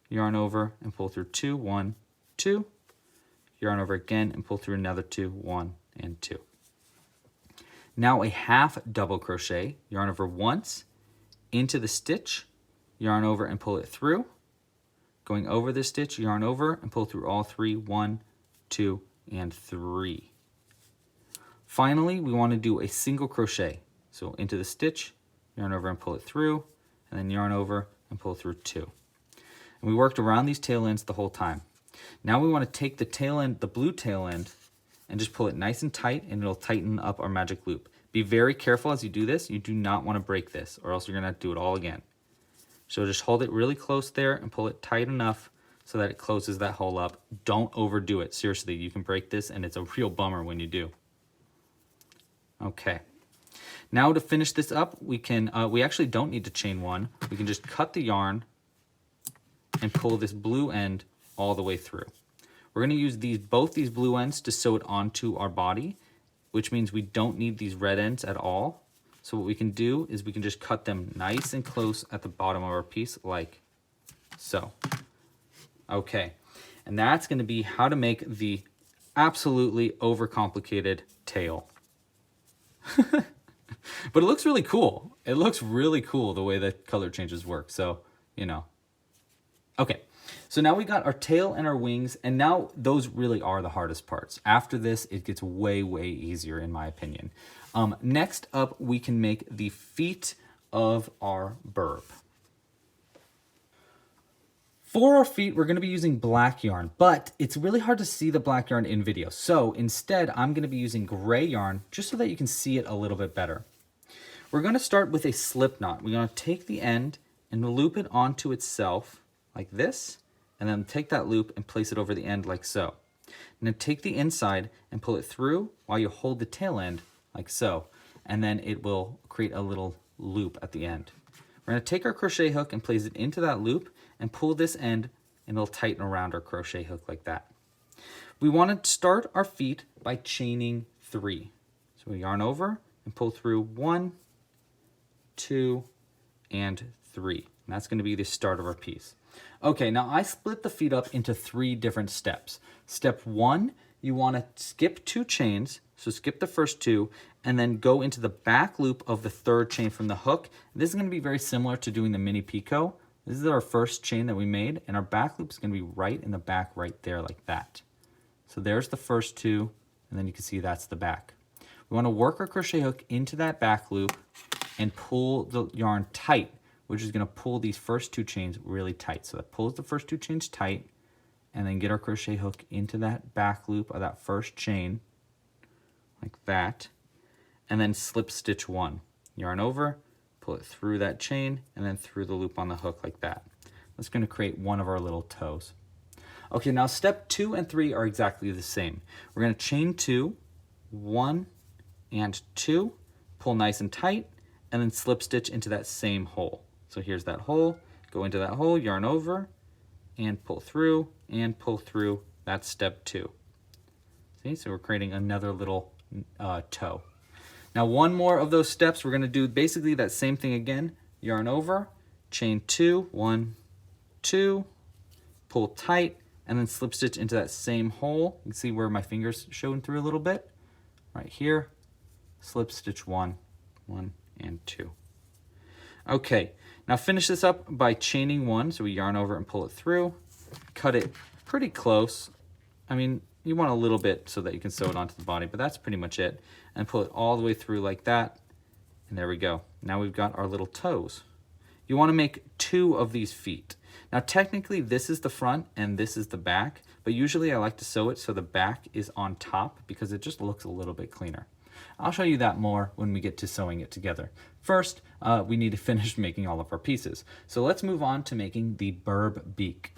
yarn over and pull through 2, 1, 2, yarn over again and pull through another 2, 1 and 2. Now a half double crochet, yarn over once, into the stitch, yarn over and pull it through, going over the stitch, yarn over and pull through all 3, 1, 2, and 3. Finally, we want to do a single crochet. So into the stitch, yarn over and pull it through, and then yarn over and pull through 2. And we worked around these tail ends the whole time. Now we want to take the tail end, the blue tail end, and just pull it nice and tight, and it'll tighten up our magic loop. Be very careful as you do this. You do not want to break this, or else you're going to have to do it all again. So just hold it really close there and pull it tight enough so that it closes that hole up. Don't overdo it. Seriously, you can break this and it's a real bummer when you do. Okay. Now to finish this up, we actually don't need to chain one. We can just cut the yarn and pull this blue end all the way through. We're going to use both these blue ends to sew it onto our body, which means we don't need these red ends at all. So what we can do is we can just cut them nice and close at the bottom of our piece like so. Okay, and that's going to be how to make the absolutely overcomplicated tail. But it looks really cool. It looks really cool the way that color changes work. So, you know. Okay, so now we got our tail and our wings, and now those really are the hardest parts. After this, it gets way, way easier in my opinion. Next up, we can make the feet of our burb. For our feet, we're going to be using black yarn, but it's really hard to see the black yarn in video. So instead, I'm going to be using gray yarn just so that you can see it a little bit better. We're going to start with a slip knot. We're going to take the end and loop it onto itself like this, and then take that loop and place it over the end like so. And then take the inside and pull it through while you hold the tail end like so, and then it will create a little loop at the end. We're going to take our crochet hook and place it into that loop and pull this end, and it'll tighten around our crochet hook like that. We want to start our feet by chaining 3. So we yarn over and pull through 1, 2, and 3. And that's going to be the start of our piece. Okay, now I split the feet up into 3 different steps. Step 1, you want to skip 2 chains, so skip the first 2, and then go into the back loop of the 3rd chain from the hook. This is going to be very similar to doing the mini picot. This is our first chain that we made, and our back loop is going to be right in the back right there like that. So there's the first 2, and then you can see that's the back. We want to work our crochet hook into that back loop and pull the yarn tight, which is going to pull these first 2 chains really tight. So that pulls the first 2 chains tight, and then get our crochet hook into that back loop of that first chain like that, and then slip stitch 1. Yarn over, pull it through that chain, and then through the loop on the hook like that. That's going to create one of our little toes. Okay, now step 2 and 3 are exactly the same. We're going to chain 2, 1 and 2, pull nice and tight, and then slip stitch into that same hole. So here's that hole, go into that hole, yarn over, and pull through, and pull through. That's step 2. See, so we're creating another little toe. Now one more of those steps, we're going to do basically that same thing again. Yarn over, chain 2, 1, 2, pull tight, and then slip stitch into that same hole. You can see where my fingers showing through a little bit. Right here, slip stitch 1, 1, and 2. Okay, now finish this up by chaining 1. So we yarn over and pull it through, cut it pretty close. I mean, you want a little bit so that you can sew it onto the body, but that's pretty much it. And pull it all the way through like that. And there we go. Now we've got our little toes. You want to make 2 of these feet. Now technically this is the front and this is the back, but usually I like to sew it so the back is on top because it just looks a little bit cleaner. I'll show you that more when we get to sewing it together. First, we need to finish making all of our pieces. So let's move on to making the burb beak.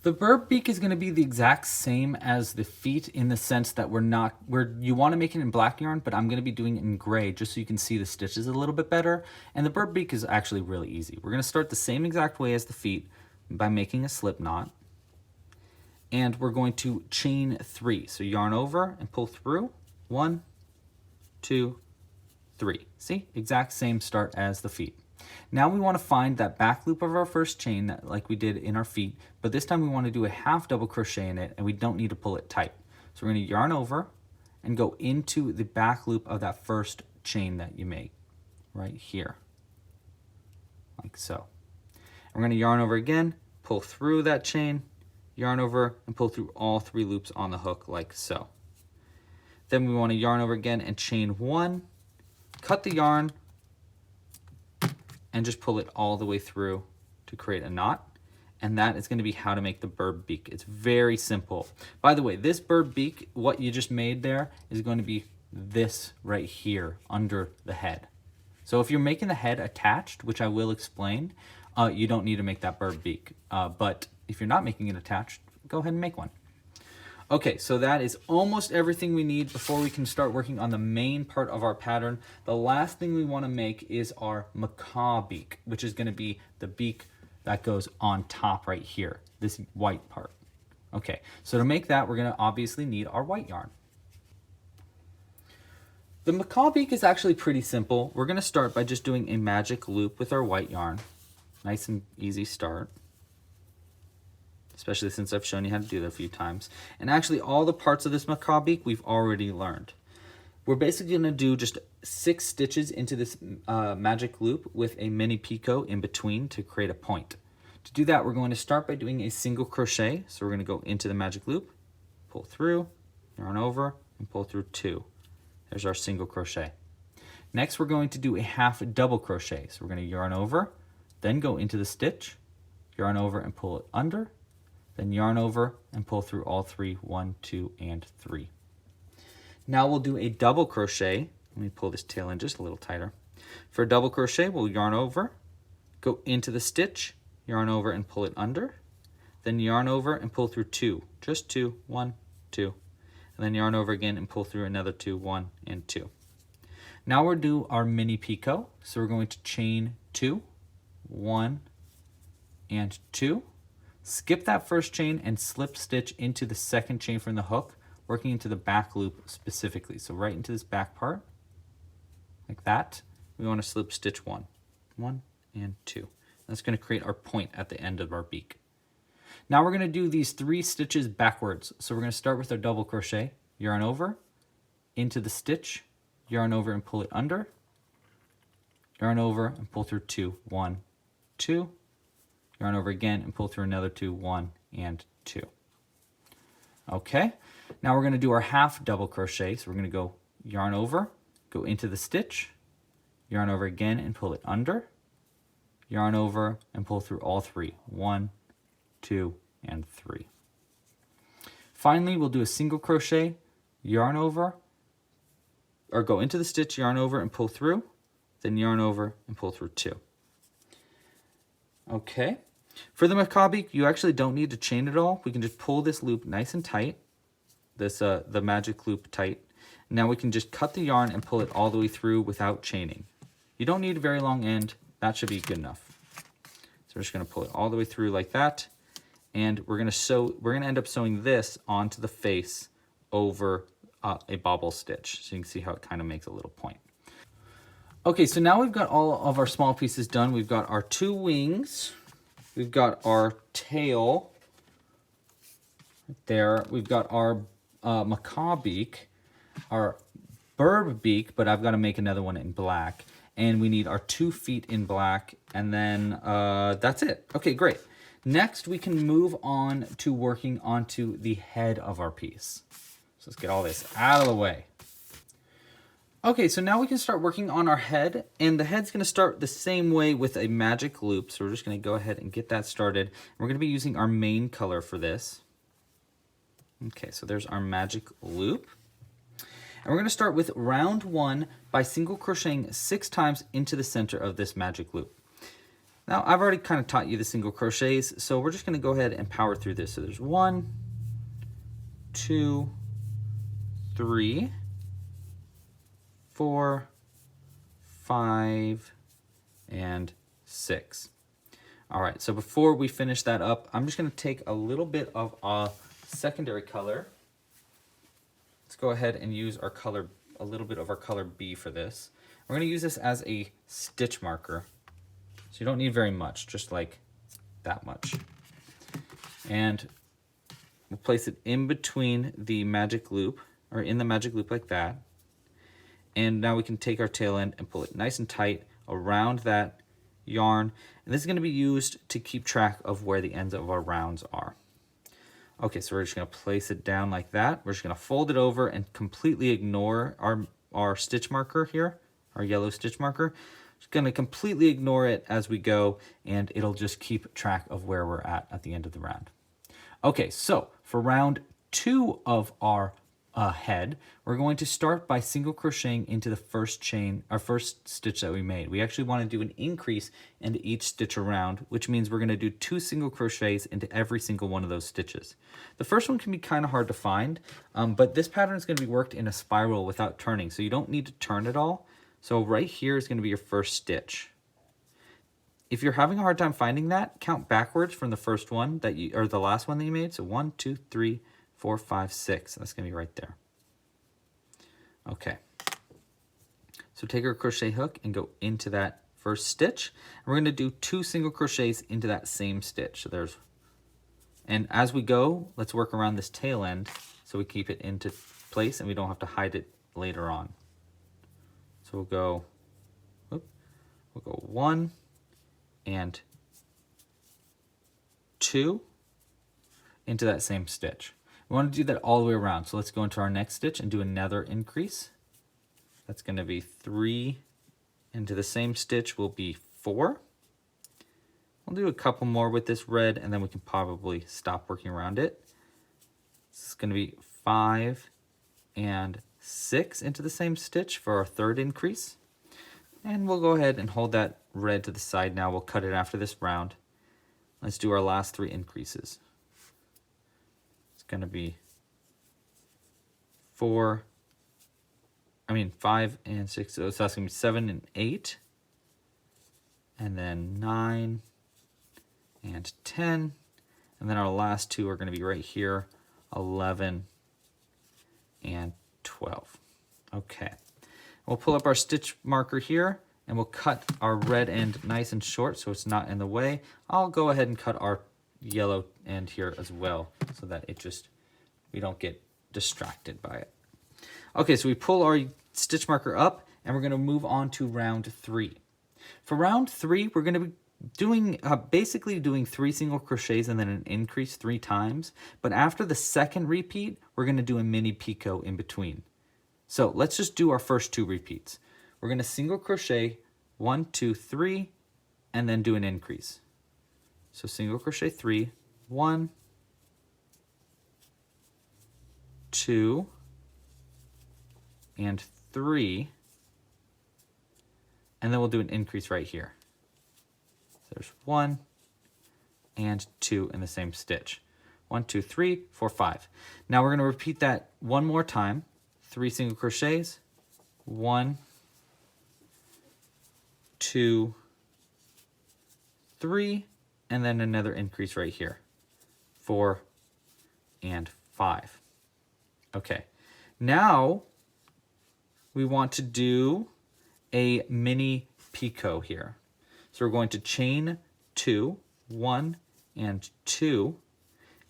The burb beak is going to be the exact same as the feet in the sense that you want to make it in black yarn, but I'm going to be doing it in gray just so you can see the stitches a little bit better. And the burb beak is actually really easy. We're going to start the same exact way as the feet by making a slip knot. And we're going to chain 3. So yarn over and pull through. 1, 2, 3. See? Exact same start as the feet. Now we want to find that back loop of our first chain like we did in our feet, but this time we want to do a half double crochet in it and we don't need to pull it tight. So we're going to yarn over and go into the back loop of that first chain that you made right here, like so. And we're going to yarn over again, pull through that chain, yarn over and pull through all 3 loops on the hook like so. Then we want to yarn over again and chain 1, cut the yarn, and just pull it all the way through to create a knot. And that is going to be how to make the burb beak. It's very simple. By the way, this burb beak, what you just made there, is going to be this right here under the head. So if you're making the head attached, which I will explain, you don't need to make that bird beak. But if you're not making it attached, go ahead and make one. Okay, so that is almost everything we need before we can start working on the main part of our pattern. The last thing we want to make is our macaw beak, which is going to be the beak that goes on top right here, this white part. Okay, so to make that, we're going to obviously need our white yarn. The macaw beak is actually pretty simple. We're going to start by just doing a magic loop with our white yarn. Nice and easy start, especially since I've shown you how to do that a few times. And actually all the parts of this macaw beak we've already learned. We're basically going to do just 6 stitches into this magic loop with a mini picot in between to create a point. To do that, we're going to start by doing a single crochet. So we're going to go into the magic loop, pull through, yarn over, and pull through 2. There's our single crochet. Next, we're going to do a half double crochet. So we're going to yarn over, then go into the stitch, yarn over and pull it under, then yarn over and pull through all 3, 1, 2, and 3. Now we'll do a double crochet. Let me pull this tail in just a little tighter. For a double crochet, we'll yarn over, go into the stitch, yarn over and pull it under, then yarn over and pull through 2, just 2, 1, 2, and then yarn over again and pull through another 2, 1, and 2. Now we'll do our mini picot. So we're going to chain 2, 1, and 2. Skip that first chain and slip stitch into the second chain from the hook, working into the back loop specifically. So right into this back part, like that. We want to slip stitch 1, 1, and 2. That's going to create our point at the end of our beak. Now we're going to do these 3 stitches backwards. So we're going to start with our double crochet, yarn over, into the stitch, yarn over and pull it under, yarn over and pull through 2, 1, 2, yarn over again and pull through another 2, 1, and 2. Okay, now we're going to do our half double crochet. So we're going to go yarn over, go into the stitch, yarn over again and pull it under, yarn over and pull through all 3, 1, 2, and 3. Finally, we'll do a single crochet, yarn over, or go into the stitch, yarn over and pull through, then yarn over and pull through 2. Okay, for the macaw beak, you actually don't need to chain it all. We can just pull this loop nice and tight, the magic loop tight. Now we can just cut the yarn and pull it all the way through without chaining. You don't need a very long end. That should be good enough. So we're just going to pull it all the way through like that, and we're going to end up sewing this onto the face over a bobble stitch. So you can see how it kind of makes a little point. Okay, so now we've got all of our small pieces done. We've got our 2 wings. We've got our tail right there. We've got our macaw beak, our bird beak, but I've got to make another one in black. And we need our 2 feet in black, and then that's it. Okay, great. Next, we can move on to working onto the head of our piece. So let's get all this out of the way. Okay, so now we can start working on our head, and the head's going to start the same way with a magic loop. So we're just going to go ahead and get that started. We're going to be using our main color for this. Okay, so there's our magic loop. And we're going to start with round 1 by single crocheting 6 times into the center of this magic loop. Now, I've already kind of taught you the single crochets, so we're just going to go ahead and power through this. So there's 1, 2, 3, 4, 5, and 6. All right, so before we finish that up, I'm just going to take a little bit of a secondary color. Let's go ahead and use our color, a little bit of our color B for this. We're going to use this as a stitch marker. So you don't need very much, just like that much. And we'll place it in between the magic loop, or in the magic loop like that. And now we can take our tail end and pull it nice and tight around that yarn. And this is going to be used to keep track of where the ends of our rounds are. Okay, so we're just going to place it down like that. We're just going to fold it over and completely ignore our stitch marker here, our yellow stitch marker. Just going to completely ignore it as we go, and it'll just keep track of where we're at the end of the round. Okay, so for round 2 of our head, we're going to start by single crocheting into the first chain, our first stitch that we made. We actually want to do an increase into each stitch around, which means we're going to do 2 single crochets into every single one of those stitches. The first one can be kind of hard to find, but this pattern is going to be worked in a spiral without turning, so you don't need to turn it all. So right here is going to be your first stitch. If you're having a hard time finding that, count backwards from the first one that you, or the last one that you made. So 1, 2, 3, 4, 5, 6. That's going to be right there. Okay. So take our crochet hook and go into that first stitch. And we're going to do 2 single crochets into that same stitch. So there's, and as we go, let's work around this tail end so we keep it into place and we don't have to hide it later on. So we'll go 1 and 2 into that same stitch. We want to do that all the way around. So let's go into our next stitch and do another increase. That's going to be 3 into the same stitch will be 4. We'll do a couple more with this red and then we can probably stop working around it. This is going to be 5 and 6 into the same stitch for our third increase. And we'll go ahead and hold that red to the side now. We'll cut it after this round. Let's do our last 3 increases. It's going to be 5 and 6. So that's going to be 7 and 8. And then 9 and 10. And then our last 2 are going to be right here, 11 and 12. Okay. We'll pull up our stitch marker here and we'll cut our red end nice and short so it's not in the way. I'll go ahead and cut our yellow end here as well so that we don't get distracted by it. Okay, so we pull our stitch marker up and we're going to move on to round 3. For round 3, we're going to be doing basically doing 3 single crochets and then an increase 3 times. But after the second repeat, we're going to do a mini picot in between. So let's just do our first 2 repeats. We're going to single crochet 1, 2, 3, and then do an increase. So single crochet 3, 1, 2, and 3, and then we'll do an increase right here. So there's 1 and 2 in the same stitch. 1, 2, 3, 4, 5. Now we're going to repeat that one more time. 3 single crochets, 1, 2, 3, and then another increase right here, 4 and 5. Okay, now we want to do a mini picot here. So we're going to chain 2, 1 and 2,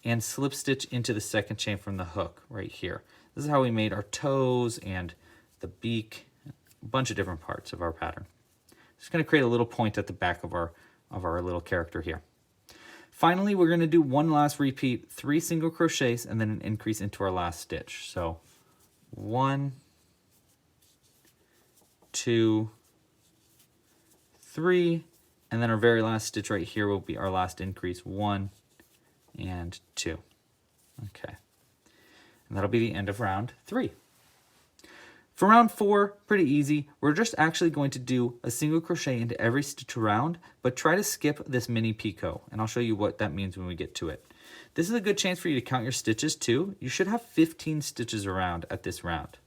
and slip stitch into the second chain from the hook right here. This is how we made our toes and the beak, a bunch of different parts of our pattern. Just going to create a little point at the back of our little character here. Finally, we're going to do one last repeat, 3 single crochets, and then an increase into our last stitch. So 1, 2, 3, and then our very last stitch right here will be our last increase, 1 and 2. Okay. And that'll be the end of round 3. For round 4, pretty easy. We're just actually going to do a single crochet into every stitch around, but try to skip this mini picot, and I'll show you what that means when we get to it. This is a good chance for you to count your stitches too. You should have 15 stitches around at this round.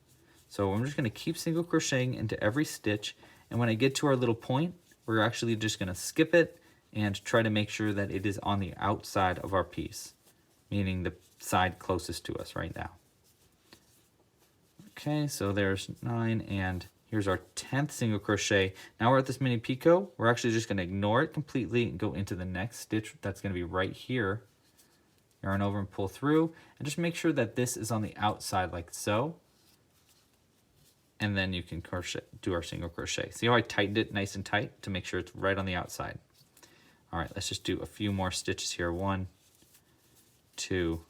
So I'm just going to keep single crocheting into every stitch, and when I get to our little point, we're actually just going to skip it and try to make sure that it is on the outside of our piece, meaning the side closest to us right now. Okay, so there's 9, and here's our 10th single crochet. Now we're at this mini picot. We're actually just going to ignore it completely and go into the next stitch. That's going to be right here. Yarn over and pull through, and just make sure that this is on the outside like so. And then you can crochet, do our single crochet. See how I tightened it nice and tight to make sure it's right on the outside. All right, let's just do a few more stitches here. 1, 2,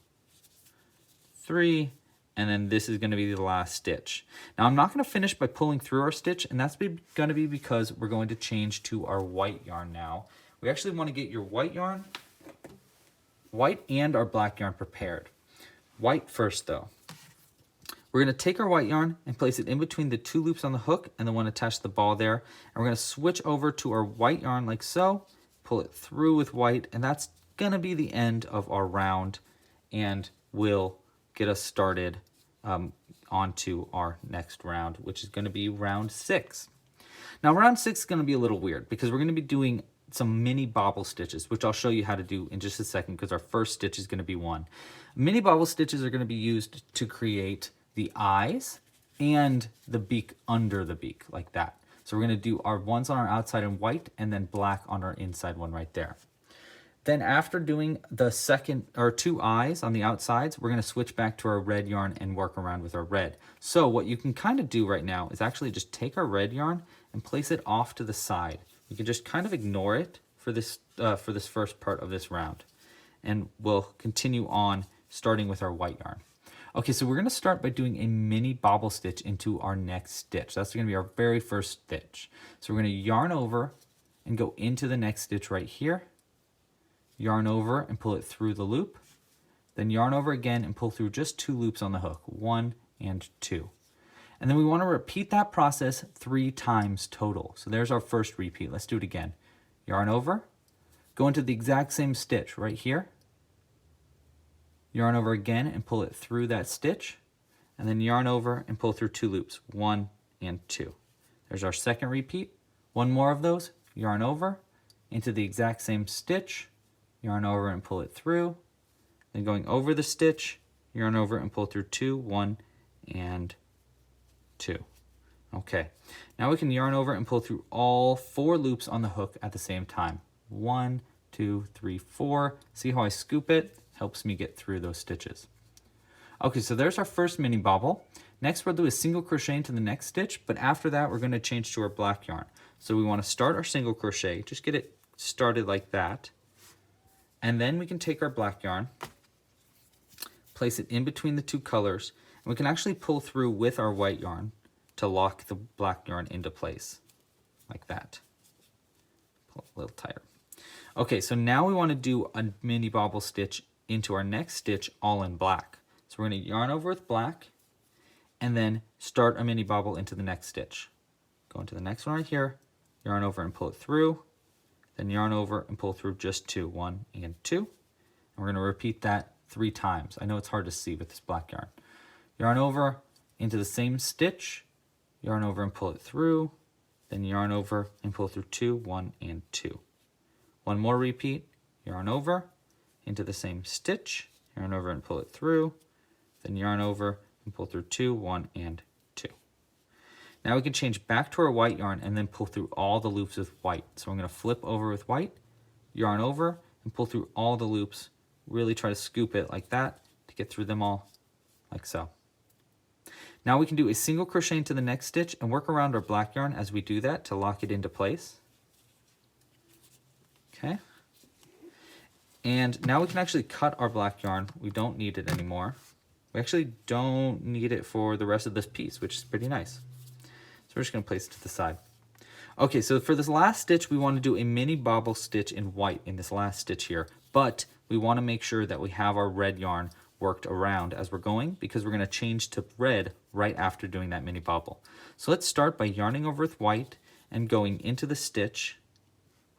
3, and then this is going to be the last stitch. Now I'm not going to finish by pulling through our stitch, and that's going to be because we're going to change to our white yarn now. We actually want to get your white yarn, white and our black yarn prepared. White first though. We're going to take our white yarn and place it in between the 2 loops on the hook and the one attached to the ball there. And we're going to switch over to our white yarn like so, pull it through with white, and that's going to be the end of our round and will get us started onto our next round, which is going to be round 6. Now round 6 is going to be a little weird because we're going to be doing some mini bobble stitches, which I'll show you how to do in just a second because our first stitch is going to be one. Mini bobble stitches are going to be used to create the eyes and the beak under the beak, like that. So we're going to do our ones on our outside in white and then black on our inside one right there. Then after doing the second or 2 eyes on the outsides, we're going to switch back to our red yarn and work around with our red. So what you can kind of do right now is actually just take our red yarn and place it off to the side. You can just kind of ignore it for this first part of this round. And we'll continue on starting with our white yarn. Okay, so we're going to start by doing a mini bobble stitch into our next stitch. That's going to be our very first stitch. So we're going to yarn over and go into the next stitch right here. Yarn over and pull it through the loop. Then yarn over again and pull through just 2 loops on the hook, 1 and 2. And then we want to repeat that process 3 times total. So there's our first repeat. Let's do it again. Yarn over, go into the exact same stitch right here. Yarn over again and pull it through that stitch. And then yarn over and pull through 2 loops, 1 and 2. There's our second repeat. 1 more of those. Yarn over into the exact same stitch. Yarn over and pull it through. Then going over the stitch, yarn over and pull through 2, 1 and 2. Okay, now we can yarn over and pull through all 4 loops on the hook at the same time. 1, 2, 3, 4. See how I scoop it? Helps me get through those stitches. Okay, so there's our first mini bobble. Next we'll do a single crochet into the next stitch, but after that we're going to change to our black yarn. So we want to start our single crochet, just get it started like that. And then we can take our black yarn, place it in between the 2 colors, and we can actually pull through with our white yarn to lock the black yarn into place, like that. Pull it a little tighter. Okay, so now we want to do a mini bobble stitch into our next stitch all in black. So we're going to yarn over with black, and then start a mini bobble into the next stitch. Go into the next one right here, yarn over and pull it through, then yarn over and pull through just 2, 1 and 2. And we're going to repeat that 3 times. I know it's hard to see with this black yarn. Yarn over into the same stitch, yarn over and pull it through, then yarn over and pull through 2, 1 and 2. 1 more repeat, yarn over into the same stitch, yarn over and pull it through, then yarn over and pull through 2, 1 and 2. Now we can change back to our white yarn and then pull through all the loops with white. So I'm going to flip over with white, yarn over, and pull through all the loops. Really try to scoop it like that to get through them all, like so. Now we can do a single crochet into the next stitch and work around our black yarn as we do that to lock it into place. Okay. And now we can actually cut our black yarn. We don't need it anymore. We actually don't need it for the rest of this piece, which is pretty nice. So we're just going to place it to the side. Okay, so for this last stitch, we want to do a mini bobble stitch in white in this last stitch here, but we want to make sure that we have our red yarn worked around as we're going because we're going to change to red right after doing that mini bobble. So let's start by yarning over with white and going into the stitch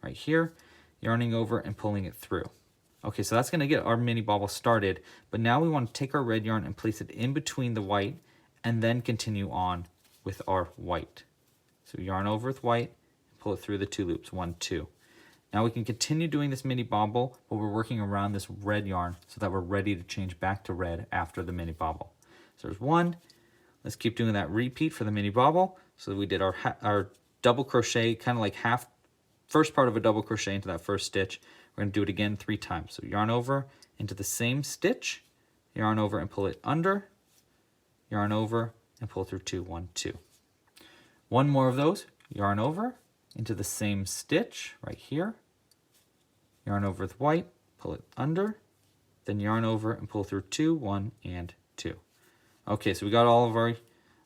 right here, yarning over and pulling it through. Okay, so that's going to get our mini bobble started, but now we want to take our red yarn and place it in between the white and then continue on with our white. So yarn over with white, pull it through the 2 loops, 1, 2. Now we can continue doing this mini bobble, but we're working around this red yarn so that we're ready to change back to red after the mini bobble. So there's 1. Let's keep doing that repeat for the mini bobble. So we did our double crochet, kind of like first part of a double crochet into that first stitch. We're going to do it again 3 times. So yarn over into the same stitch, yarn over and pull it under, yarn over and pull through 2, 1, 2. 1 more of those, yarn over into the same stitch right here, yarn over with white, pull it under, then yarn over and pull through 2, 1 and 2. Okay, so we got all of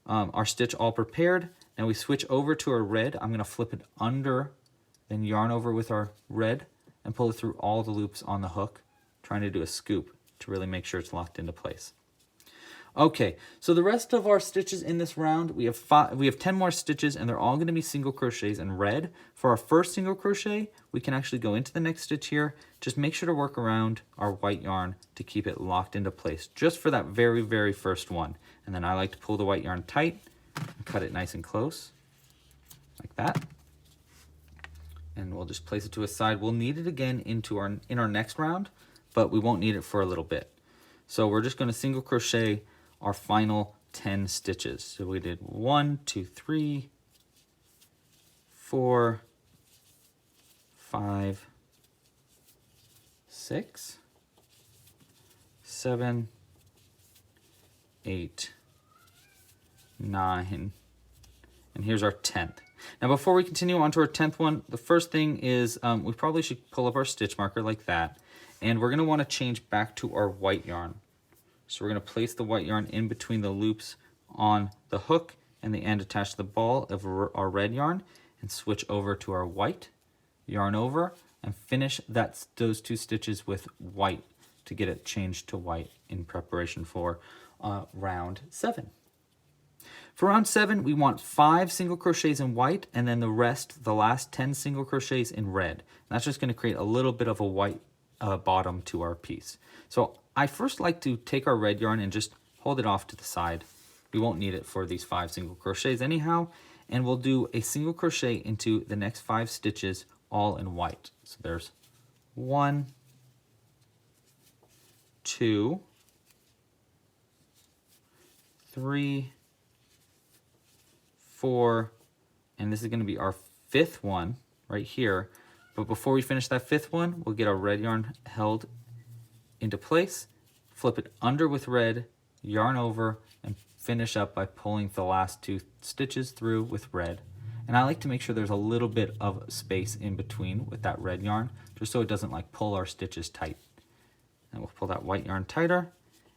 our stitch all prepared. Now we switch over to our red. I'm going to flip it under, then yarn over with our red and pull it through all the loops on the hook, trying to do a scoop to really make sure it's locked into place. Okay, so the rest of our stitches in this round, we have 10 more stitches, and they're all going to be single crochets in red. For our first single crochet, we can actually go into the next stitch here. Just make sure to work around our white yarn to keep it locked into place, just for that very, very first one. And then I like to pull the white yarn tight and cut it nice and close, like that. And we'll just place it to a side. We'll need it again in our next round, but we won't need it for a little bit. So we're just going to single crochet our final 10 stitches. So we did 1, 2, 3, 4, 5, 6, 7, 8, 9, and here's our 10th. Now before we continue on to our 10th one, the first thing is we probably should pull up our stitch marker like that, and we're going to want to change back to our white yarn. So we're going to place the white yarn in between the loops on the hook and the end attached to the ball of our red yarn, and switch over to our white, yarn over, and finish those 2 stitches with white to get it changed to white in preparation for round 7. For round 7, we want 5 single crochets in white, and then the last 10 single crochets in red. And that's just going to create a little bit of a white bottom to our piece. So I first like to take our red yarn and just hold it off to the side. We won't need it for these 5 single crochets anyhow, and we'll do a single crochet into the next 5 stitches all in white. So there's 1, 2, 3, 4, and this is going to be our 5th one right here. But before we finish that 5th one, we'll get our red yarn held into place, flip it under with red, yarn over, and finish up by pulling the last 2 stitches through with red. And I like to make sure there's a little bit of space in between with that red yarn, just so it doesn't like pull our stitches tight. And we'll pull that white yarn tighter,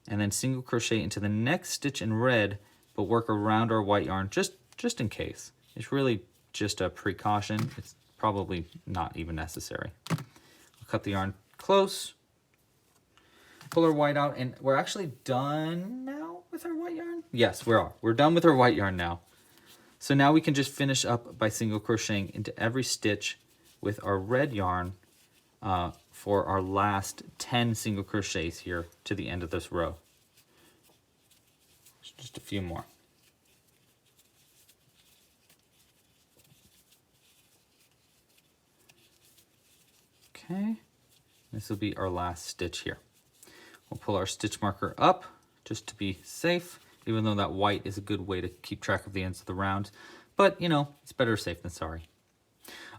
and then single crochet into the next stitch in red, but work around our white yarn just in case. It's really just a precaution. It's probably not even necessary. We'll cut the yarn close, pull our white out, and we're actually done now with our white yarn. Yes, we are. We're done with our white yarn now. So now we can just finish up by single crocheting into every stitch with our red yarn for our last 10 single crochets here to the end of this row. Just a few more. Okay, this will be our last stitch here. We'll pull our stitch marker up just to be safe, even though that white is a good way to keep track of the ends of the round. But, you know, it's better safe than sorry.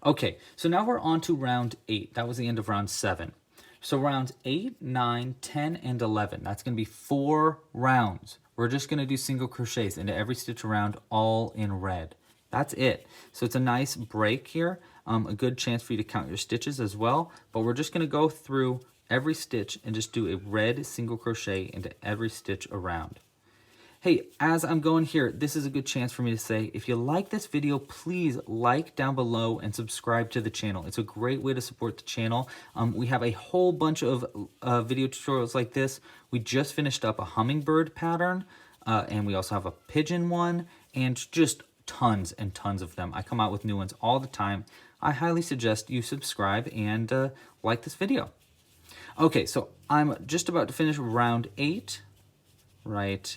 Okay, so now we're on to round 8. That was the end of round 7. So rounds 8, 9, 10, and 11. That's going to be 4 rounds. We're just going to do single crochets into every stitch around, all in red. That's it. So it's a nice break here. A good chance for you to count your stitches as well. But we're just going to go through every stitch and just do a red single crochet into every stitch around. Hey, as I'm going here, this is a good chance for me to say, if you like this video, please like down below and subscribe to the channel. It's a great way to support the channel. We have a whole bunch of video tutorials like this. We just finished up a hummingbird pattern, and we also have a pigeon one, and just tons and tons of them. I come out with new ones all the time. I highly suggest you subscribe and like this video. Okay, so I'm just about to finish round 8 right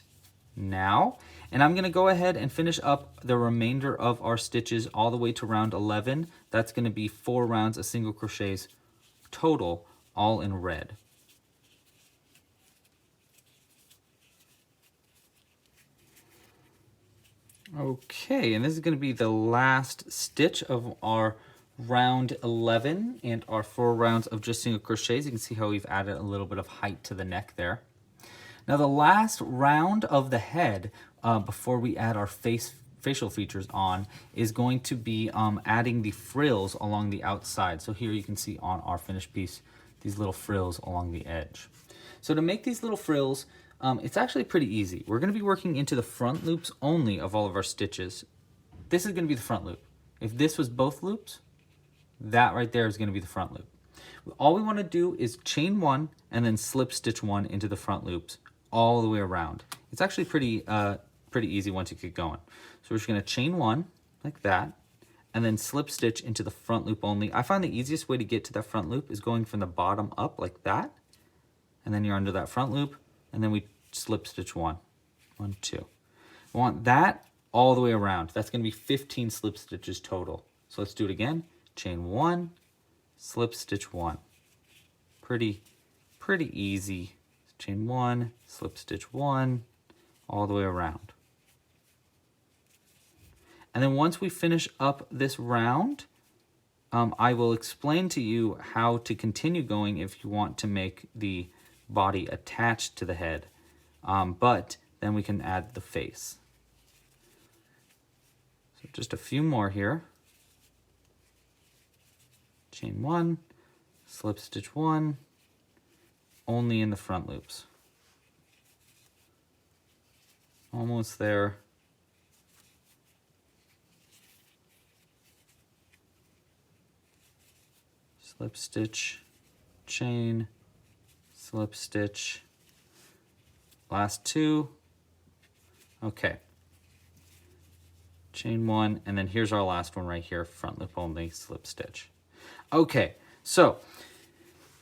now, and I'm going to go ahead and finish up the remainder of our stitches all the way to round 11. That's going to be 4 rounds of single crochets total, all in red. Okay, and this is going to be the last stitch of our round 11 and our 4 rounds of just single crochets. You can see how we've added a little bit of height to the neck there. Now the last round of the head, before we add our facial features on, is going to be adding the frills along the outside. So here you can see on our finished piece, these little frills along the edge. So to make these little frills, it's actually pretty easy. We're going to be working into the front loops only of all of our stitches. This is going to be the front loop. If this was both loops, that right there is going to be the front loop. All we want to do is chain 1 and then slip stitch 1 into the front loops all the way around. It's actually pretty easy once you get going. So we're just going to chain 1 like that, and then slip stitch into the front loop only. I find the easiest way to get to that front loop is going from the bottom up like that, and then you're under that front loop, and then we slip stitch 1, 1, 2. We want that all the way around. That's going to be 15 slip stitches total. So let's do it again. Chain 1, slip stitch 1. Pretty easy. Chain 1, slip stitch 1, all the way around. And then once we finish up this round, I will explain to you how to continue going if you want to make the body attached to the head. But then we can add the face. So just a few more here. Chain 1, slip stitch 1, only in the front loops. Almost there. Slip stitch, chain, slip stitch, last 2. Okay. Chain 1, and then here's our last one right here, front loop only, slip stitch. Okay, so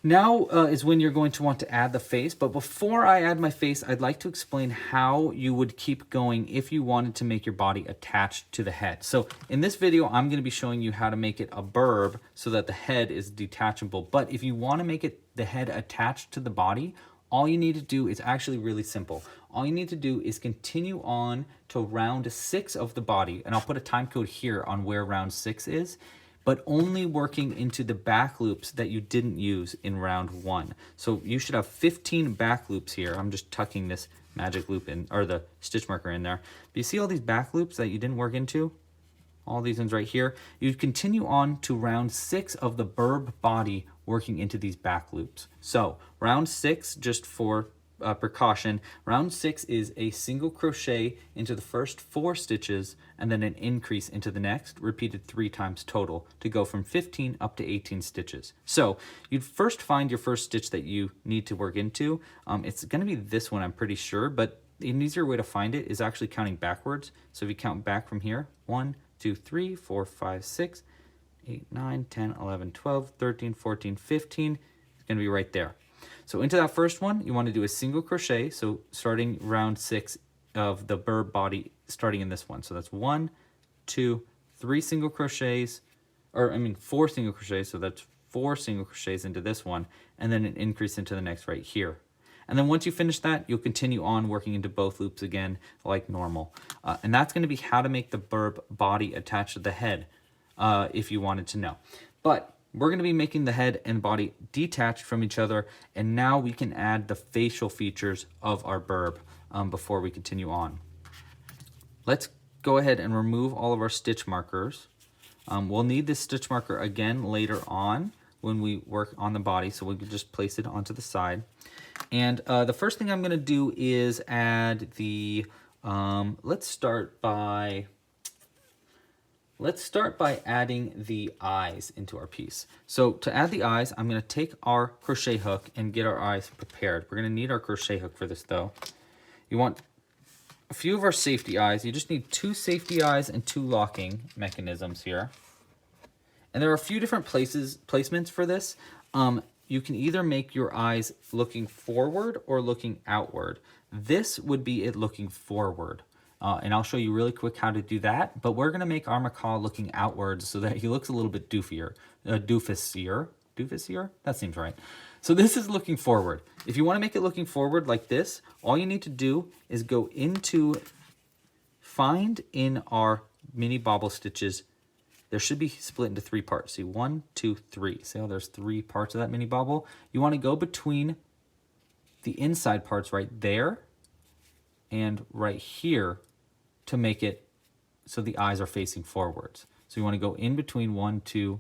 now is when you're going to want to add the face, but before I add my face, I'd like to explain how you would keep going if you wanted to make your body attached to the head. So in this video, I'm going to be showing you how to make it a burb so that the head is detachable. But if you want to make it the head attached to the body, all you need to do is actually really simple. All you need to do is continue on to round 6 of the body, and I'll put a time code here on where round 6 is, but only working into the back loops that you didn't use in round 1. So you should have 15 back loops here. I'm just tucking this magic loop in, or the stitch marker in there. But you see all these back loops that you didn't work into? All these ones right here. You'd continue on to round 6 of the burb body working into these back loops. So round 6, just for precaution, round 6 is a single crochet into the first 4 stitches and then an increase into the next, repeated 3 times total to go from 15 up to 18 stitches. So you'd first find your first stitch that you need to work into. It's going to be this one, I'm pretty sure, but an easier way to find it is actually counting backwards. So if you count back from here, 1, 2, 3, 4, 5, 6, 8, 9, 10, 11, 12, 13, 14, 15. It's going to be right there. So into that first one, you want to do a single crochet. So starting round 6 of the burb body, starting in this one. So that's 1, 2, 3 single crochets, or 4 single crochets. So that's 4 single crochets into this one, and then an increase into the next right here. And then once you finish that, you'll continue on working into both loops again like normal. And that's going to be how to make the burb body attached to the head, if you wanted to know. But we're going to be making the head and body detached from each other, and now we can add the facial features of our burb before we continue on. Let's go ahead and remove all of our stitch markers. We'll need this stitch marker again later on when we work on the body, so we can just place it onto the side. And the first thing I'm going to do is add the, let's start by adding the eyes into our piece. So to add the eyes, I'm going to take our crochet hook and get our eyes prepared. We're going to need our crochet hook for this though. You want a few of our safety eyes. You just need 2 safety eyes and 2 locking mechanisms here. And there are a few different placements for this. You can either make your eyes looking forward or looking outward. This would be it looking forward. And I'll show you really quick how to do that, but we're going to make our macaw looking outwards so that he looks a little bit doofier. Doofusier? That seems right. So this is looking forward. If you want to make it looking forward like this, all you need to do is go into, find in our mini bobble stitches, there should be split into 3 parts. See, 1, 2, 3. See how there's 3 parts of that mini bobble? You want to go between the inside parts right there and right here to make it so the eyes are facing forwards. So you want to go in between 1, 2,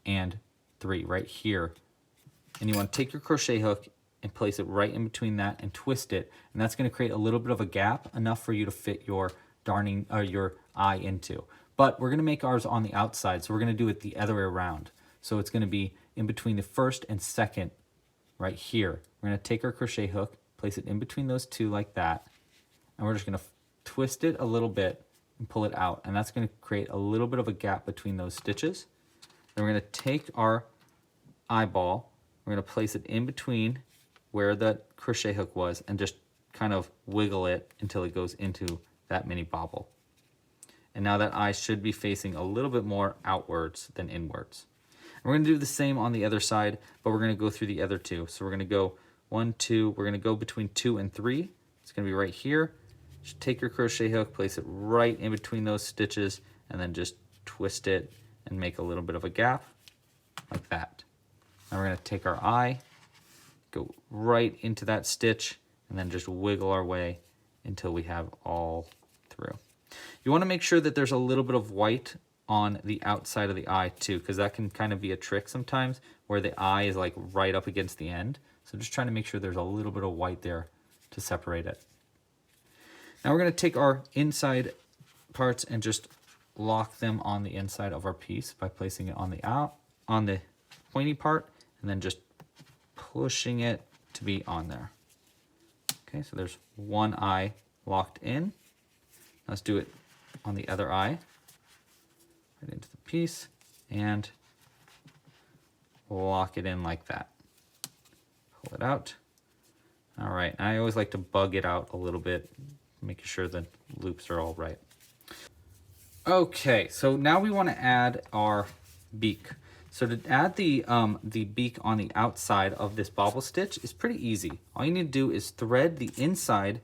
and 3 right here. And you want to take your crochet hook and place it right in between that and twist it. And that's going to create a little bit of a gap, enough for you to fit your darning or your eye into. But we're going to make ours on the outside, so we're going to do it the other way around. So it's going to be in between the first and second right here. We're going to take our crochet hook place it in between those two like that. And we're just going to twist it a little bit and pull it out. And that's going to create a little bit of a gap between those stitches. Then we're going to take our eyeball, we're going to place it in between where the crochet hook was and just kind of wiggle it until it goes into that mini bobble. And now that eye should be facing a little bit more outwards than inwards. And we're going to do the same on the other side, but we're going to go through the other two. So we're going to go 1, 2, we're going to go between 2 and 3. It's going to be right here. Just take your crochet hook, place it right in between those stitches, and then just twist it and make a little bit of a gap like that. Now we're going to take our eye, go right into that stitch, and then just wiggle our way until we have all through. You want to make sure that there's a little bit of white on the outside of the eye too, because that can kind of be a trick sometimes where the eye is like right up against the end. So just trying to make sure there's a little bit of white there to separate it. Now we're going to take our inside parts and just lock them on the inside of our piece by placing it on the pointy part and then just pushing it to be on there. Okay, so there's one eye locked in. Let's do it on the other eye. Right into the piece and lock it in like that. Pull it out. All right, I always like to bug it out a little bit, making sure the loops are all right. Okay, so now we want to add our beak. So to add the beak on the outside of this bobble stitch is pretty easy. All you need to do is thread the inside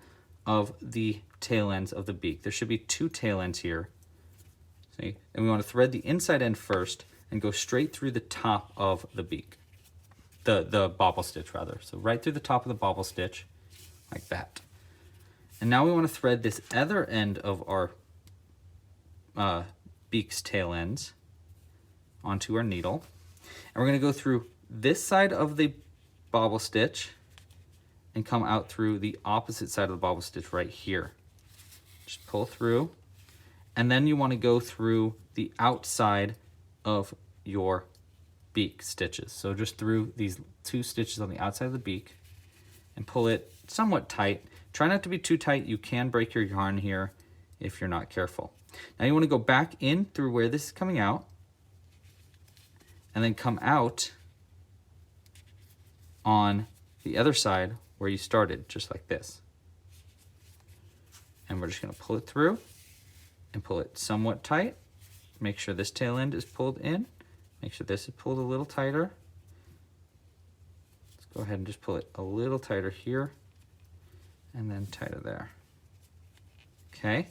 of the tail ends of the beak. There should be 2 tail ends here. See? And we want to thread the inside end first and go straight through the top of the beak. The bobble stitch rather. So right through the top of the bobble stitch, like that. And now we want to thread this other end of our beak's tail ends onto our needle. And we're going to go through this side of the bobble stitch and come out through the opposite side of the bobble stitch right here. Just pull through. And then you want to go through the outside of your beak stitches. So just through these 2 stitches on the outside of the beak and pull it somewhat tight. Try not to be too tight. You can break your yarn here if you're not careful. Now you want to go back in through where this is coming out and then come out on the other side where you started, just like this. And we're just going to pull it through and pull it somewhat tight. Make sure this tail end is pulled in. Make sure this is pulled a little tighter. Let's go ahead and just pull it a little tighter here and then tighter there. Okay,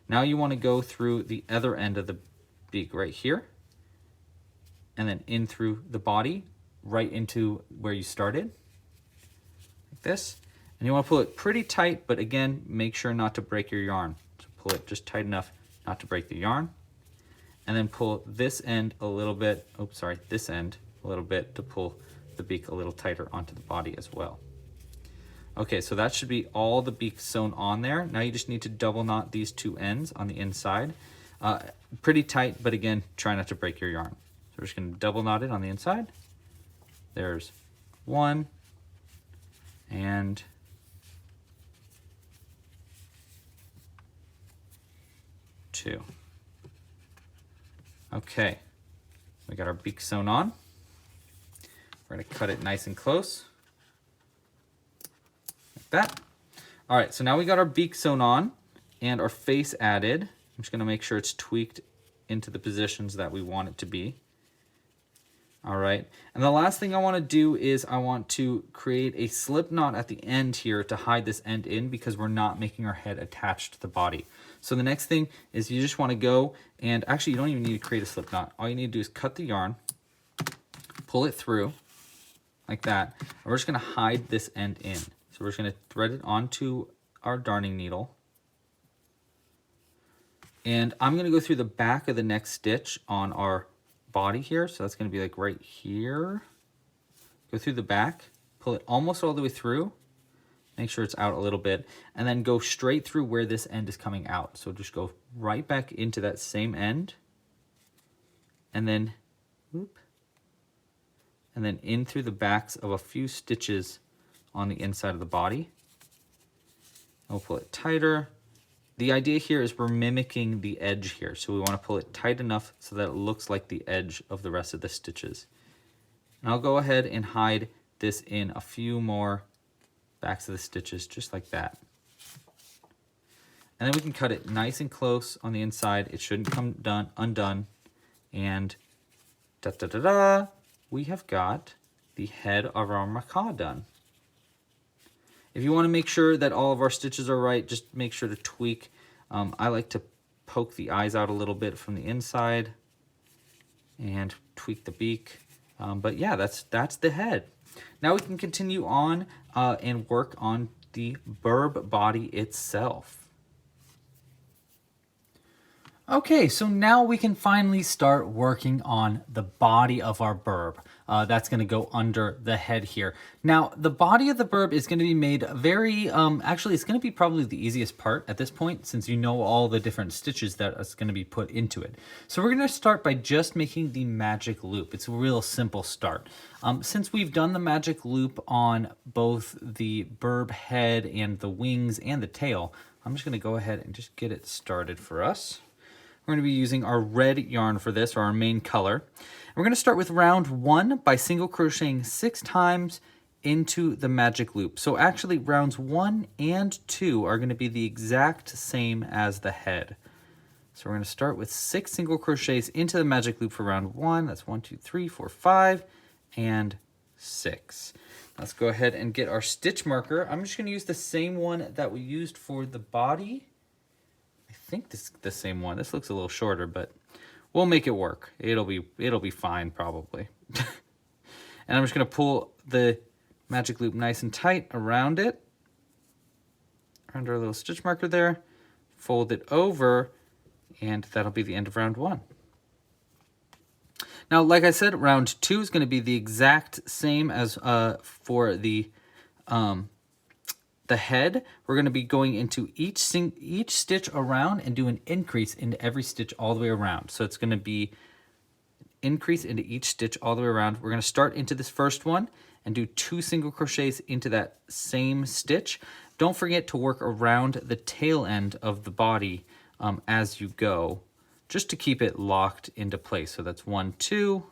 now you want to go through the other end of the beak right here and then in through the body right into where you started, like this. And you want to pull it pretty tight, but again, make sure not to break your yarn. So pull it just tight enough not to break the yarn. And then pull this end a little bit, this end a little bit to pull the beak a little tighter onto the body as well. Okay, so that should be all the beak sewn on there. Now you just need to double knot these 2 ends on the inside. Pretty tight, but again, try not to break your yarn. So we're just gonna double knot it on the inside. There's 1 and 2. Okay, we got our beak sewn on. We're gonna cut it nice and close, like that. All right, so now we got our beak sewn on and our face added. I'm just gonna make sure it's tweaked into the positions that we want it to be. All right, and the last thing I wanna do is I want to create a slip knot at the end here to hide this end in because we're not making our head attached to the body. So the next thing is you just wanna go, and actually you don't even need to create a slip knot. All you need to do is cut the yarn, pull it through like that, and we're just gonna hide this end in. So we're just gonna thread it onto our darning needle. And I'm gonna go through the back of the next stitch on our body here. So that's gonna be like right here. Go through the back, pull it almost all the way through, make sure it's out a little bit, and then go straight through where this end is coming out. So just go right back into that same end, and then, whoop, and then in through the backs of a few stitches on the inside of the body, We'll pull it tighter. The idea here is we're mimicking the edge here. So we want to pull it tight enough so that it looks like the edge of the rest of the stitches. And I'll go ahead and hide this in a few more backs of the stitches, just like that. And then we can cut it nice and close on the inside. It shouldn't come undone. And da-da-da-da, we have got the head of our macaw done. If you want to make sure that all of our stitches are right, just make sure to tweak. I like to poke the eyes out a little bit from the inside and tweak the beak. But yeah, that's the head. Now we can continue on and work on the burb body itself. Okay, so now we can finally start working on the body of our burb. That's going to go under the head here. Now, the body of the burb is going to be made very, actually, it's going to be probably the easiest part at this point, since you know all the different stitches that is going to be put into it. So we're going to start by just making the magic loop. It's a real simple start. Since we've done the magic loop on both the burb head and the wings and the tail, I'm just going to go ahead and just get it started for us. We're going to be using our red yarn for this, or our main color. And we're going to start with round 1 by single crocheting 6 times into the magic loop. So actually rounds 1 and 2 are going to be the exact same as the head. So we're going to start with 6 single crochets into the magic loop for round 1. That's 1, 2, 3, 4, 5, and 6. Let's go ahead and get our stitch marker. I'm just going to use the same one that we used for the body. I think this is the same one. This looks a little shorter, but we'll make it work. It'll be fine probably. And I'm just going to pull the magic loop nice and tight around it, around our little stitch marker there, fold it over, and that'll be the end of round 1. Now, like I said, round 2 is going to be the exact same as for the head. We're going to be going into each stitch around and do an increase into every stitch all the way around. So it's going to be increase into each stitch all the way around. We're going to start into this first one and do 2 single crochets into that same stitch. Don't forget to work around the tail end of the body as you go, just to keep it locked into place. So that's 1, 2.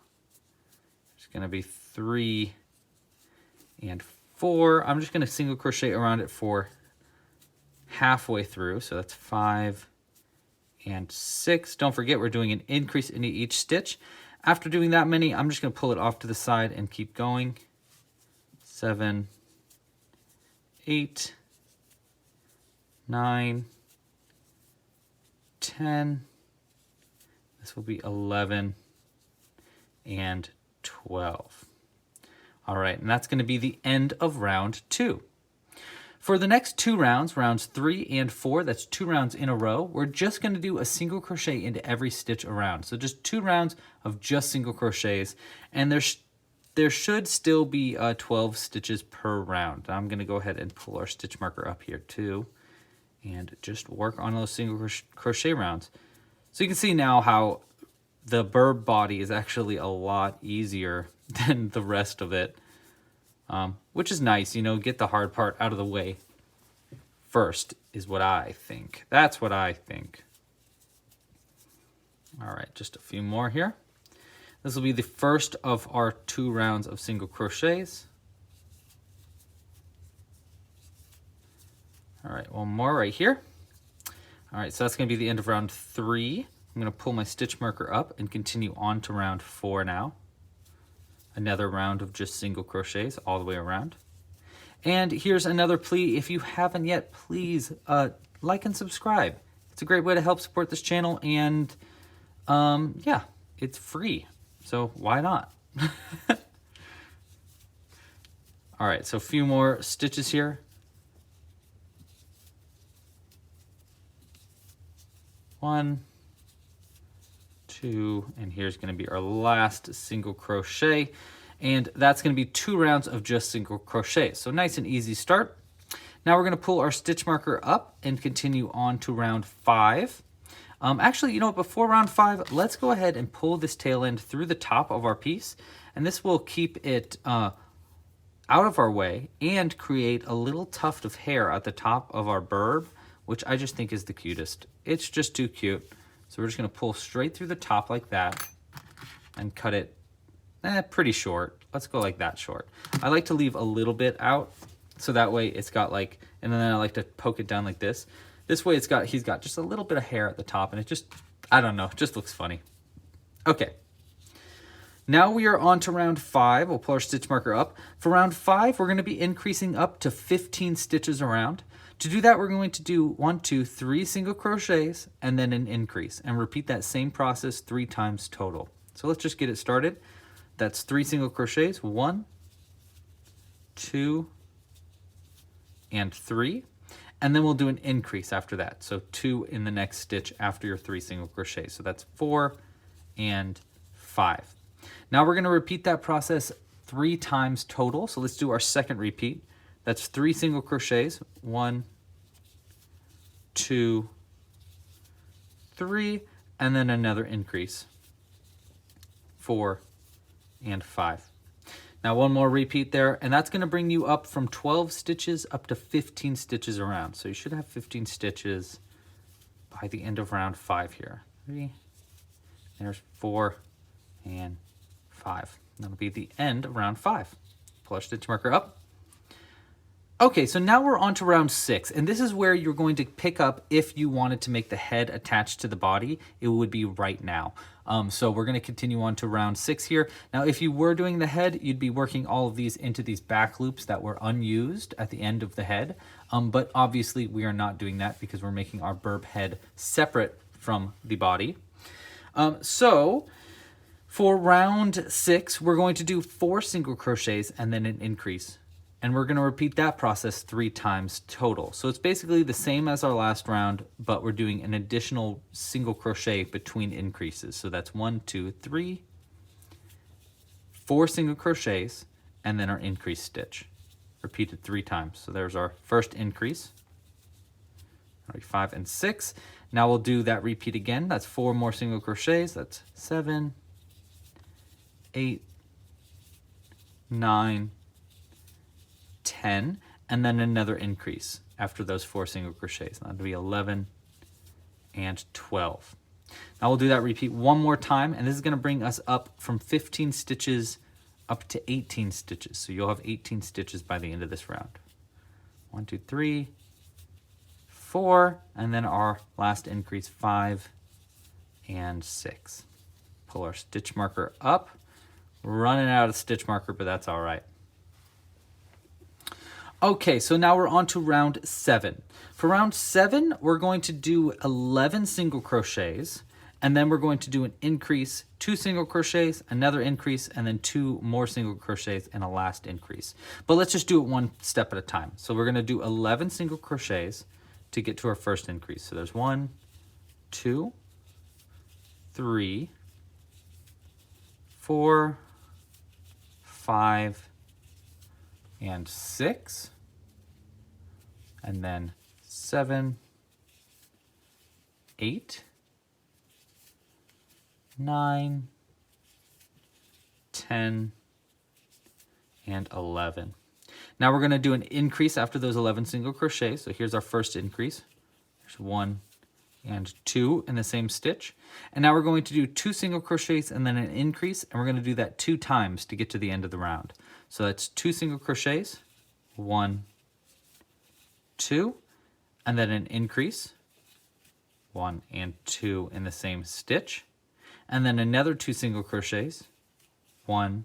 It's going to be 3 and 4. I'm just going to single crochet around it for halfway through. So that's 5 and 6. Don't forget, we're doing an increase into each stitch. After doing that many, I'm just going to pull it off to the side and keep going. 7, 8, 9, 10. This will be 11 and 12. All right, and that's going to be the end of round 2. For the next 2 rounds, rounds 3 and 4, that's 2 rounds in a row, we're just going to do a single crochet into every stitch around. So just 2 rounds of just single crochets, and there should still be 12 stitches per round. I'm going to go ahead and pull our stitch marker up here too, and just work on those single crochet rounds. So you can see now how the burb body is actually a lot easier than the rest of it, which is nice, you know, get the hard part out of the way first is what I think. That's what I think. All right, just a few more here. This will be the first of our 2 rounds of single crochets. All right, one more right here. All right, so that's going to be the end of round 3. I'm going to pull my stitch marker up and continue on to round 4 now. Another round of just single crochets all the way around. And here's another plea. If you haven't yet, please like and subscribe. It's a great way to help support this channel, and yeah, it's free. So why not? All right, so a few more stitches here. 1, 2, and here's going to be our last single crochet, and that's going to be 2 rounds of just single crochet. So nice and easy start. Now we're going to pull our stitch marker up and continue on to round 5. Actually, you know what, before round 5, let's go ahead and pull this tail end through the top of our piece, and this will keep it out of our way and create a little tuft of hair at the top of our burb, which I just think is the cutest. It's just too cute. So we're just gonna pull straight through the top like that and cut it pretty short. Let's go like that short. I like to leave a little bit out so that way it's got like, and then I like to poke it down like this. This way he's got just a little bit of hair at the top and it just, I don't know, just looks funny. Okay. Now we are on to round 5. We'll pull our stitch marker up. For round 5, we're going to be increasing up to 15 stitches around. To do that, we're going to do 1, 2, 3 single crochets and then an increase and repeat that same process 3 times total. So let's just get it started. That's 3 single crochets, 1, 2, and 3. And then we'll do an increase after that. So 2 in the next stitch after your 3 single crochets. So that's 4 and 5. Now we're going to repeat that process 3 times total. So let's do our second repeat. That's 3 single crochets, 1, 2, 3, and then another increase, 4 and 5. Now one more repeat there, and that's going to bring you up from 12 stitches up to 15 stitches around. So you should have 15 stitches by the end of round 5 here. 3, there's 4 and 5. That'll be the end of round 5. Pull our stitch marker up. Okay, so now we're on to round 6, and this is where you're going to pick up if you wanted to make the head attached to the body. It would be right now. So we're going to continue on to round 6 here. Now, if you were doing the head, you'd be working all of these into these back loops that were unused at the end of the head. But obviously, we are not doing that because we're making our burb head separate from the body. So for round 6, we're going to do 4 single crochets and then an increase. And we're going to repeat that process 3 times total. So it's basically the same as our last round, but we're doing an additional single crochet between increases. So that's 1, 2, 3, 4 single crochets, and then our increase stitch. Repeated 3 times. So there's our first increase. 5 and 6. Now we'll do that repeat again. That's 4 more single crochets. That's 7, 8, 9, 10, and then another increase after those 4 single crochets. That'll be 11 and 12. Now we'll do that repeat one more time, and this is going to bring us up from 15 stitches up to 18 stitches. So you'll have 18 stitches by the end of this round. 1, 2, 3, 4, and then our last increase, 5 and 6. Pull our stitch marker up. Running out of stitch marker, but that's all right. Okay, so now we're on to round 7. For round 7, we're going to do 11 single crochets, and then we're going to do an increase, 2 single crochets, another increase, and then 2 more single crochets and a last increase. But let's just do it one step at a time. So we're going to do 11 single crochets to get to our first increase. So there's 1, 2, 3, 4, 5, and 6, and then 7, 8, 9, 10, and 11. Now we're going to do an increase after those 11 single crochets. So here's our first increase. There's 1 and 2 in the same stitch. And now we're going to do 2 single crochets and then an increase, and we're going to do that 2 times to get to the end of the round. So that's 2 single crochets, 1, 2, and then an increase, 1 and 2 in the same stitch, and then another 2 single crochets, 1,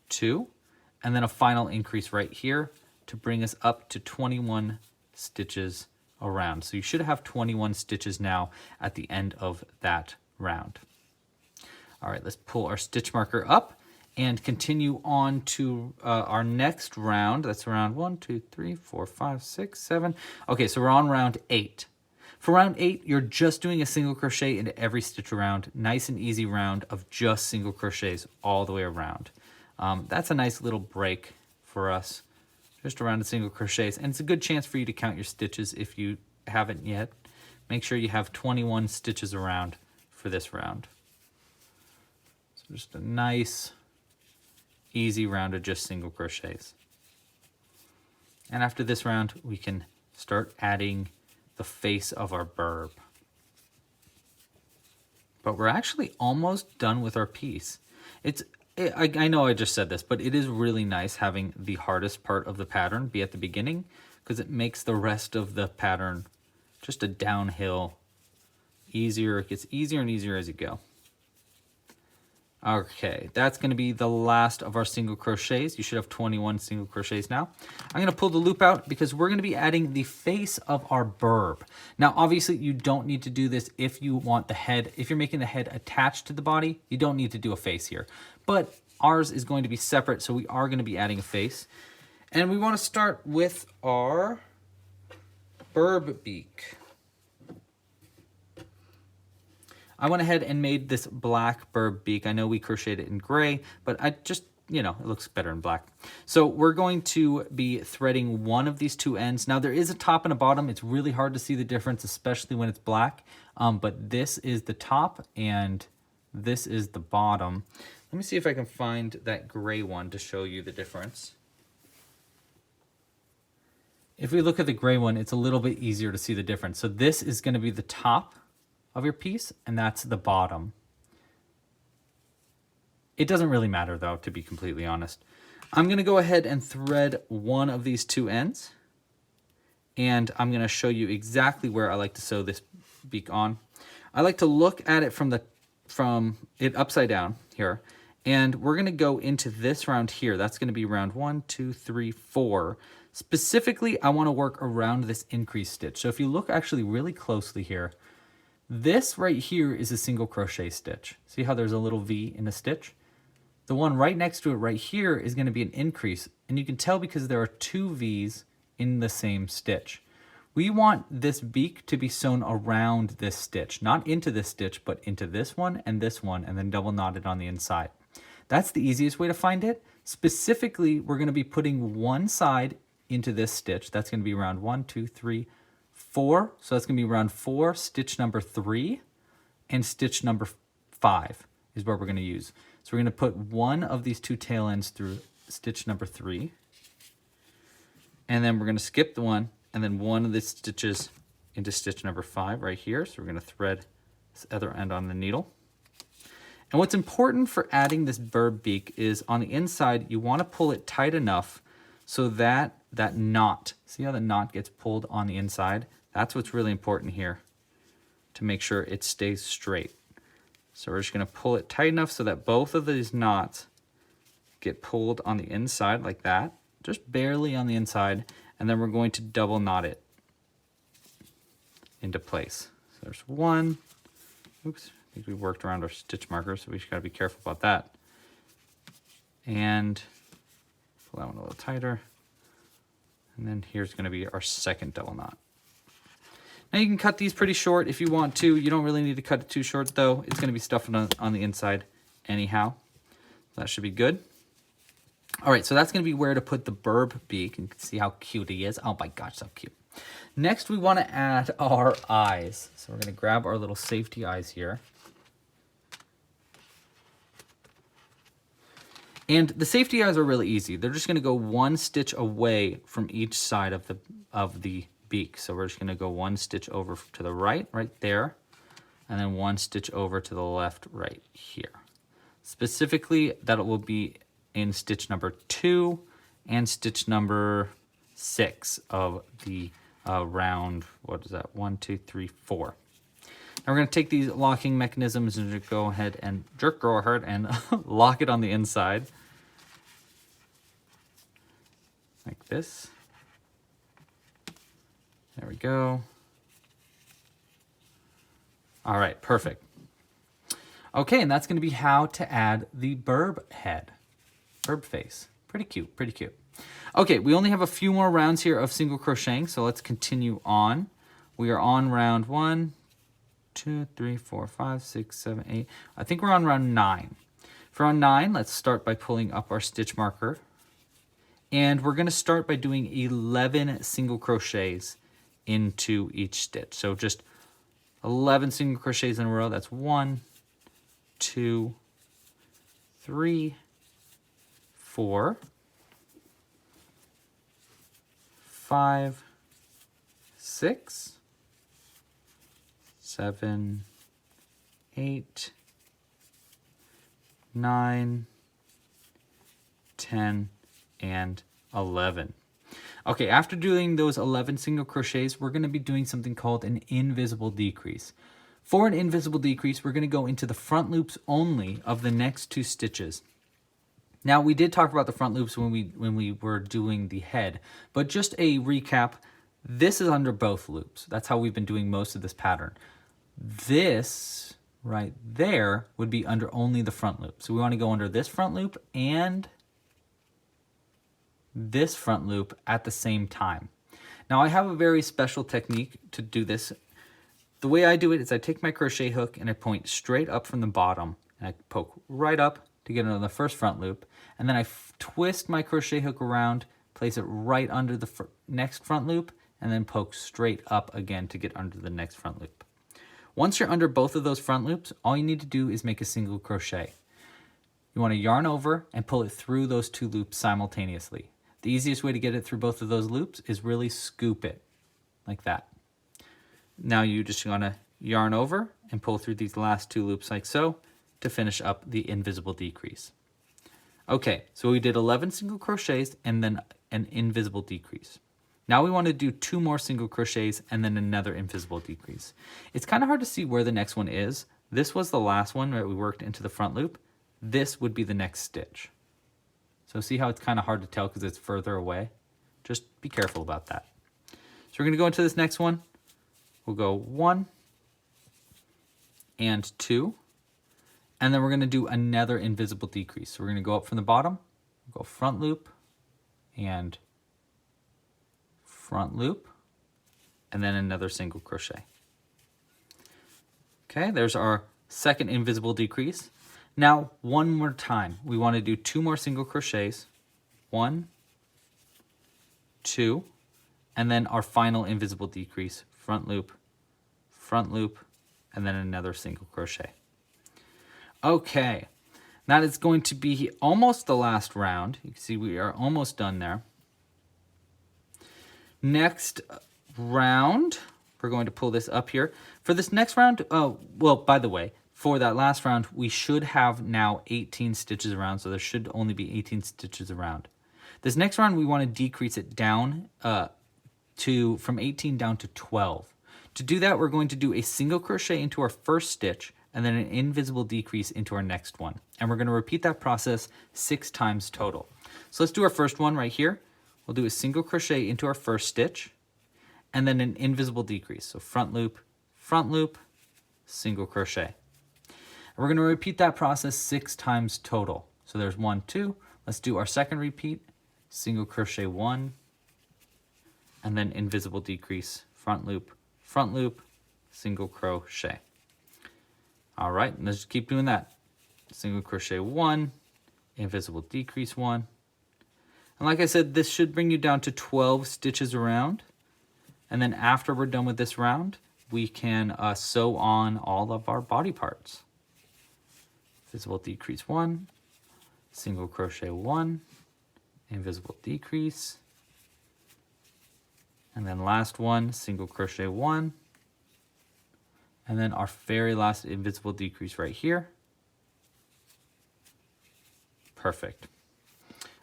2, and then a final increase right here to bring us up to 21 stitches around. So you should have 21 stitches now at the end of that round. All right, let's pull our stitch marker up and continue on to our next round. That's round 1, 2, 3, 4, 5, 6, 7. Okay, so we're on round 8. For round 8, you're just doing a single crochet into every stitch around. Nice and easy round of just single crochets all the way around. That's a nice little break for us, just around the single crochets. And it's a good chance for you to count your stitches if you haven't yet. Make sure you have 21 stitches around for this round. So just a nice, easy round of just single crochets. And after this round, we can start adding the face of our burb. But we're actually almost done with our piece. I know I just said this, but it is really nice having the hardest part of the pattern be at the beginning, because it makes the rest of the pattern just a downhill easier. It gets easier and easier as you go. Okay, that's going to be the last of our single crochets. You should have 21 single crochets now. I'm going to pull the loop out because we're going to be adding the face of our burb. Now, obviously, you don't need to do this if you want the head. If you're making the head attached to the body, you don't need to do a face here. But ours is going to be separate, so we are going to be adding a face. And we want to start with our burb beak. I went ahead and made this black burb beak. I know we crocheted it in gray, but I just, you know, it looks better in black. So we're going to be threading one of these two ends. Now there is a top and a bottom. It's really hard to see the difference, especially when it's black. But this is the top and this is the bottom. Let me see if I can find that gray one to show you the difference. If we look at the gray one, it's a little bit easier to see the difference. So this is going to be the top of your piece, and that's the bottom. It doesn't really matter though, to be completely honest. I'm gonna go ahead and thread one of these two ends, and I'm gonna show you exactly where I like to sew this beak on. I like to look at it from it upside down here, and we're gonna go into this round here. That's gonna be round 1, 2, 3, 4. Specifically, I wanna work around this increase stitch. So if you look actually really closely here, this right here is a single crochet stitch. See how there's a little V in a stitch? The one right next to it right here is going to be an increase. And you can tell because there are two V's in the same stitch. We want this beak to be sewn around this stitch, not into this stitch, but into this one, and then double knotted on the inside. That's the easiest way to find it. Specifically, we're going to be putting one side into this stitch. That's going to be around 1, 2, 3, 4. So that's going to be round 4, stitch number 3, and stitch number 5 is what we're going to use. So we're going to put one of these two tail ends through stitch number 3, and then we're going to skip the one, and then one of the stitches into stitch number 5 right here. So we're going to thread this other end on the needle. And what's important for adding this burb beak is on the inside, you want to pull it tight enough so that that knot, see how the knot gets pulled on the inside? That's what's really important here to make sure it stays straight. So we're just going to pull it tight enough so that both of these knots get pulled on the inside like that, just barely on the inside, and then we're going to double knot it into place. So there's one. Oops, I think we worked around our stitch marker, so we just got to be careful about that. And pull that one a little tighter. And then here's going to be our second double knot. Now you can cut these pretty short if you want to. You don't really need to cut it too short though. It's going to be stuffed on the inside anyhow. That should be good. All right, so that's going to be where to put the burb beak. And you can see how cute he is. Oh my gosh, so cute. Next, we want to add our eyes. So we're going to grab our little safety eyes here. And the safety eyes are really easy. They're just going to go one stitch away from each side of the beak. So we're just going to go one stitch over to the right there, and then one stitch over to the left right here. Specifically, that will be in stitch number 2 and stitch number 6 of the round, what is that, 1, 2, 3, 4. Now we're going to take these locking mechanisms and go ahead and lock it on the inside. Like this. There we go. All right, perfect. Okay, and that's going to be how to add the burb head, burb face. Pretty cute, pretty cute. Okay, we only have a few more rounds here of single crocheting, so let's continue on. We are on round 1, 2, 3, 4, 5, 6, 7, 8. I think we're on round 9. For round 9, let's start by pulling up our stitch marker. And we're going to start by doing 11 single crochets into each stitch. So just 11 single crochets in a row. That's 1, 2, 3, 4, 5, 6, 7, 8, 9, 10, and 11. Okay, after doing those 11 single crochets, we're going to be doing something called an invisible decrease. For an invisible decrease, we're going to go into the front loops only of the next 2 stitches. Now, we did talk about the front loops when we were doing the head, but just a recap, this is under both loops. That's how we've been doing most of this pattern. This right there would be under only the front loop. So we want to go under this front loop and this front loop at the same time. Now, I have a very special technique to do this. The way I do it is I take my crochet hook and I point straight up from the bottom and I poke right up to get into the first front loop, and then I twist my crochet hook around, place it right under the next front loop, and then poke straight up again to get under the next front loop. Once you're under both of those front loops, all you need to do is make a single crochet. You want to yarn over and pull it through those 2 loops simultaneously. The easiest way to get it through both of those loops is really scoop it like that. Now you just want to yarn over and pull through these last 2 loops like so to finish up the invisible decrease. Okay, so we did 11 single crochets and then an invisible decrease. Now we want to do 2 more single crochets and then another invisible decrease. It's kind of hard to see where the next one is. This was the last one that we worked into the front loop. This would be the next stitch. So see how it's kind of hard to tell because it's further away? Just be careful about that. So we're going to go into this next one. We'll go 1 and 2. And then we're going to do another invisible decrease. So we're going to go up from the bottom, go front loop, and front loop, and then another single crochet. Okay, there's our second invisible decrease. Now, one more time, we want to do 2 more single crochets. 1, 2, and then our final invisible decrease, front loop, and then another single crochet. Okay, that is going to be almost the last round. You can see we are almost done there. Next round, we're going to pull this up here. For this next round, well, by the way, for that last round, we should have now 18 stitches around, so there should only be 18 stitches around. This next round, we want to decrease it down from 18 down to 12. To do that, we're going to do a single crochet into our first stitch and then an invisible decrease into our next one. And we're going to repeat that process 6 times total. So let's do our first one right here. We'll do a single crochet into our first stitch and then an invisible decrease. So front loop, single crochet. And we're going to repeat that process 6 times total. So there's 1, 2. Let's do our second repeat, single crochet 1, and then invisible decrease, front loop, single crochet. All right, let's just keep doing that. Single crochet 1, invisible decrease 1. And like I said, this should bring you down to 12 stitches around. And then after we're done with this round, we can sew on all of our body parts. Invisible decrease 1, single crochet 1, invisible decrease, and then last one, single crochet 1, and then our very last invisible decrease right here. Perfect.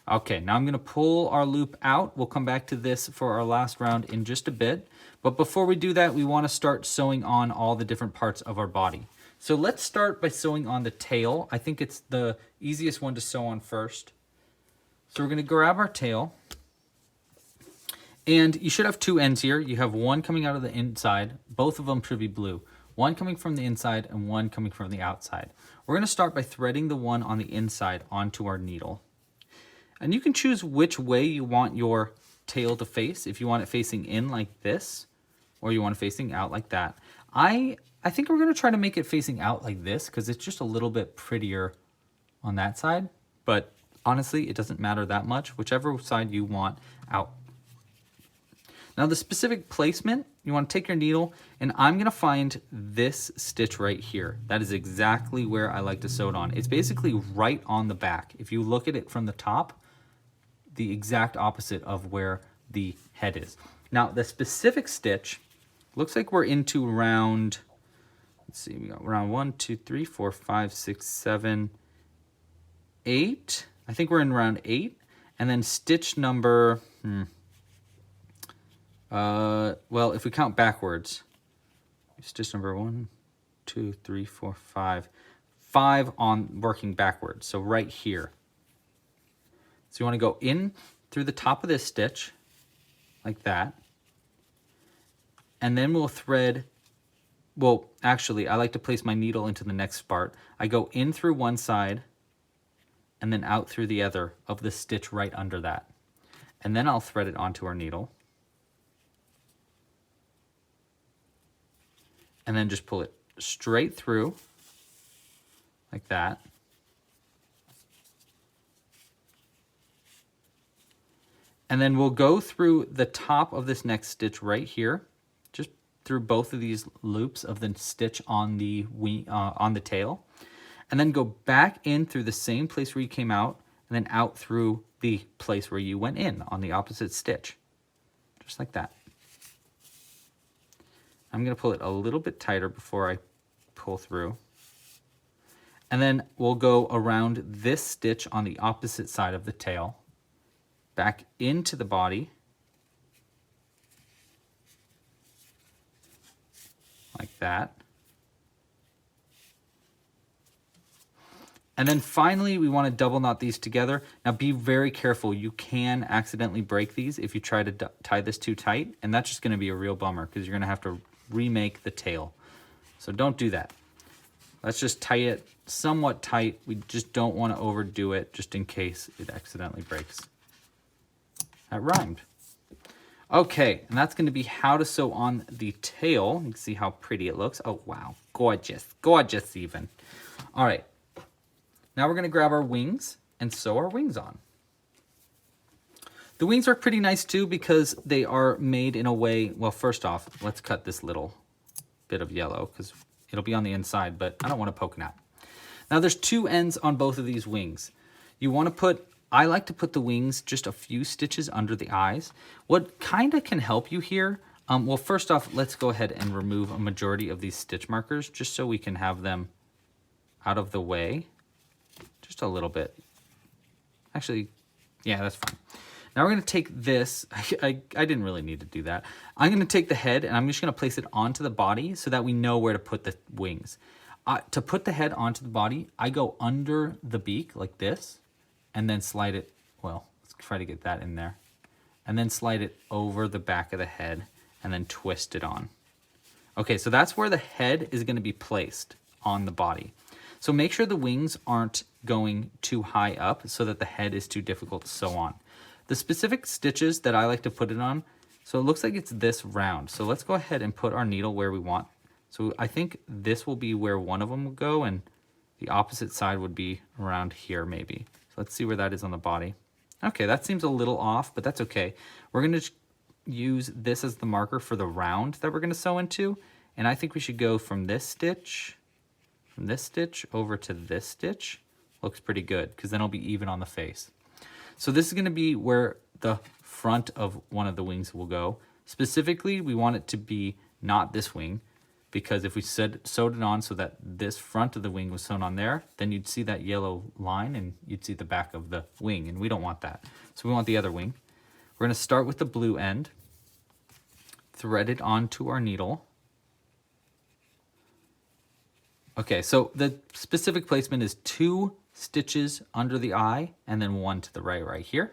Okay, now I'm going to pull our loop out. We'll come back to this for our last round in just a bit. But before we do that, we want to start sewing on all the different parts of our body. So let's start by sewing on the tail. I think it's the easiest one to sew on first. So we're going to grab our tail. And you should have 2 ends here. You have one coming out of the inside. Both of them should be blue. One coming from the inside and one coming from the outside. We're going to start by threading the one on the inside onto our needle. And you can choose which way you want your tail to face. If you want it facing in like this, or you want it facing out like that. I think we're going to try to make it facing out like this because it's just a little bit prettier on that side. But honestly, it doesn't matter that much, whichever side you want out. Now the specific placement, you want to take your needle, and I'm going to find this stitch right here. That is exactly where I like to sew it on. It's basically right on the back. If you look at it from the top, the exact opposite of where the head is. Now, the specific stitch looks like we're into round, let's see, we got round 1, 2, 3, 4, 5, 6, 7, 8. I think we're in round 8. And then stitch number, well, if we count backwards, stitch number 1, 2, 3, 4, 5. 5 on working backwards, so right here. So you want to go in through the top of this stitch, like that. And then we'll thread, well, actually, I like to place my needle into the next part. I go in through one side, and then out through the other of the stitch right under that. And then I'll thread it onto our needle. And then just pull it straight through, like that. And then we'll go through the top of this next stitch right here, just through both of these loops of the stitch on the tail, and then go back in through the same place where you came out, and then out through the place where you went in on the opposite stitch, just like that. I'm going to pull it a little bit tighter before I pull through. And then we'll go around this stitch on the opposite side of the tail, back into the body, like that. And then finally, we want to double knot these together. Now be very careful. You can accidentally break these if you try to tie this too tight, and that's just going to be a real bummer because you're going to have to remake the tail. So don't do that. Let's just tie it somewhat tight. We just don't want to overdo it just in case it accidentally breaks. That rhymed. Okay, and that's going to be how to sew on the tail. You can see how pretty it looks. Oh, wow. Gorgeous. Gorgeous even. All right. Now we're going to grab our wings and sew our wings on. The wings are pretty nice too because they are made in a way, well, first off, let's cut this little bit of yellow because it'll be on the inside, but I don't want to poke it out. Now there's two ends on both of these wings. You want to put, I like to put the wings just a few stitches under the eyes. What kind of can help you here, well, first off, let's go ahead and remove a majority of these stitch markers just so we can have them out of the way. Just a little bit. Actually, yeah, that's fine. Now we're going to take this. I didn't really need to do that. I'm going to take the head and I'm just going to place it onto the body so that we know where to put the wings. To put the head onto the body, I go under the beak like this and then slide it. Well, let's try to get that in there. And then slide it over the back of the head and then twist it on. Okay, so that's where the head is going to be placed on the body. So make sure the wings aren't going too high up so that the head is too difficult to sew on. The specific stitches that I like to put it on, so it looks like it's this round. So let's go ahead and put our needle where we want. So I think this will be where one of them will go and the opposite side would be around here maybe. So let's see where that is on the body. Okay, that seems a little off, but that's okay. We're going to use this as the marker for the round that we're going to sew into. And I think we should go from this stitch over to this stitch. Looks pretty good because then it'll be even on the face. So this is going to be where the front of one of the wings will go. Specifically, we want it to be not this wing because if we sewed it on so that this front of the wing was sewn on there, then you'd see that yellow line and you'd see the back of the wing, and we don't want that. So we want the other wing. We're going to start with the blue end, thread it onto our needle. Okay, so the specific placement is 2 stitches under the eye and then 1 to the right here.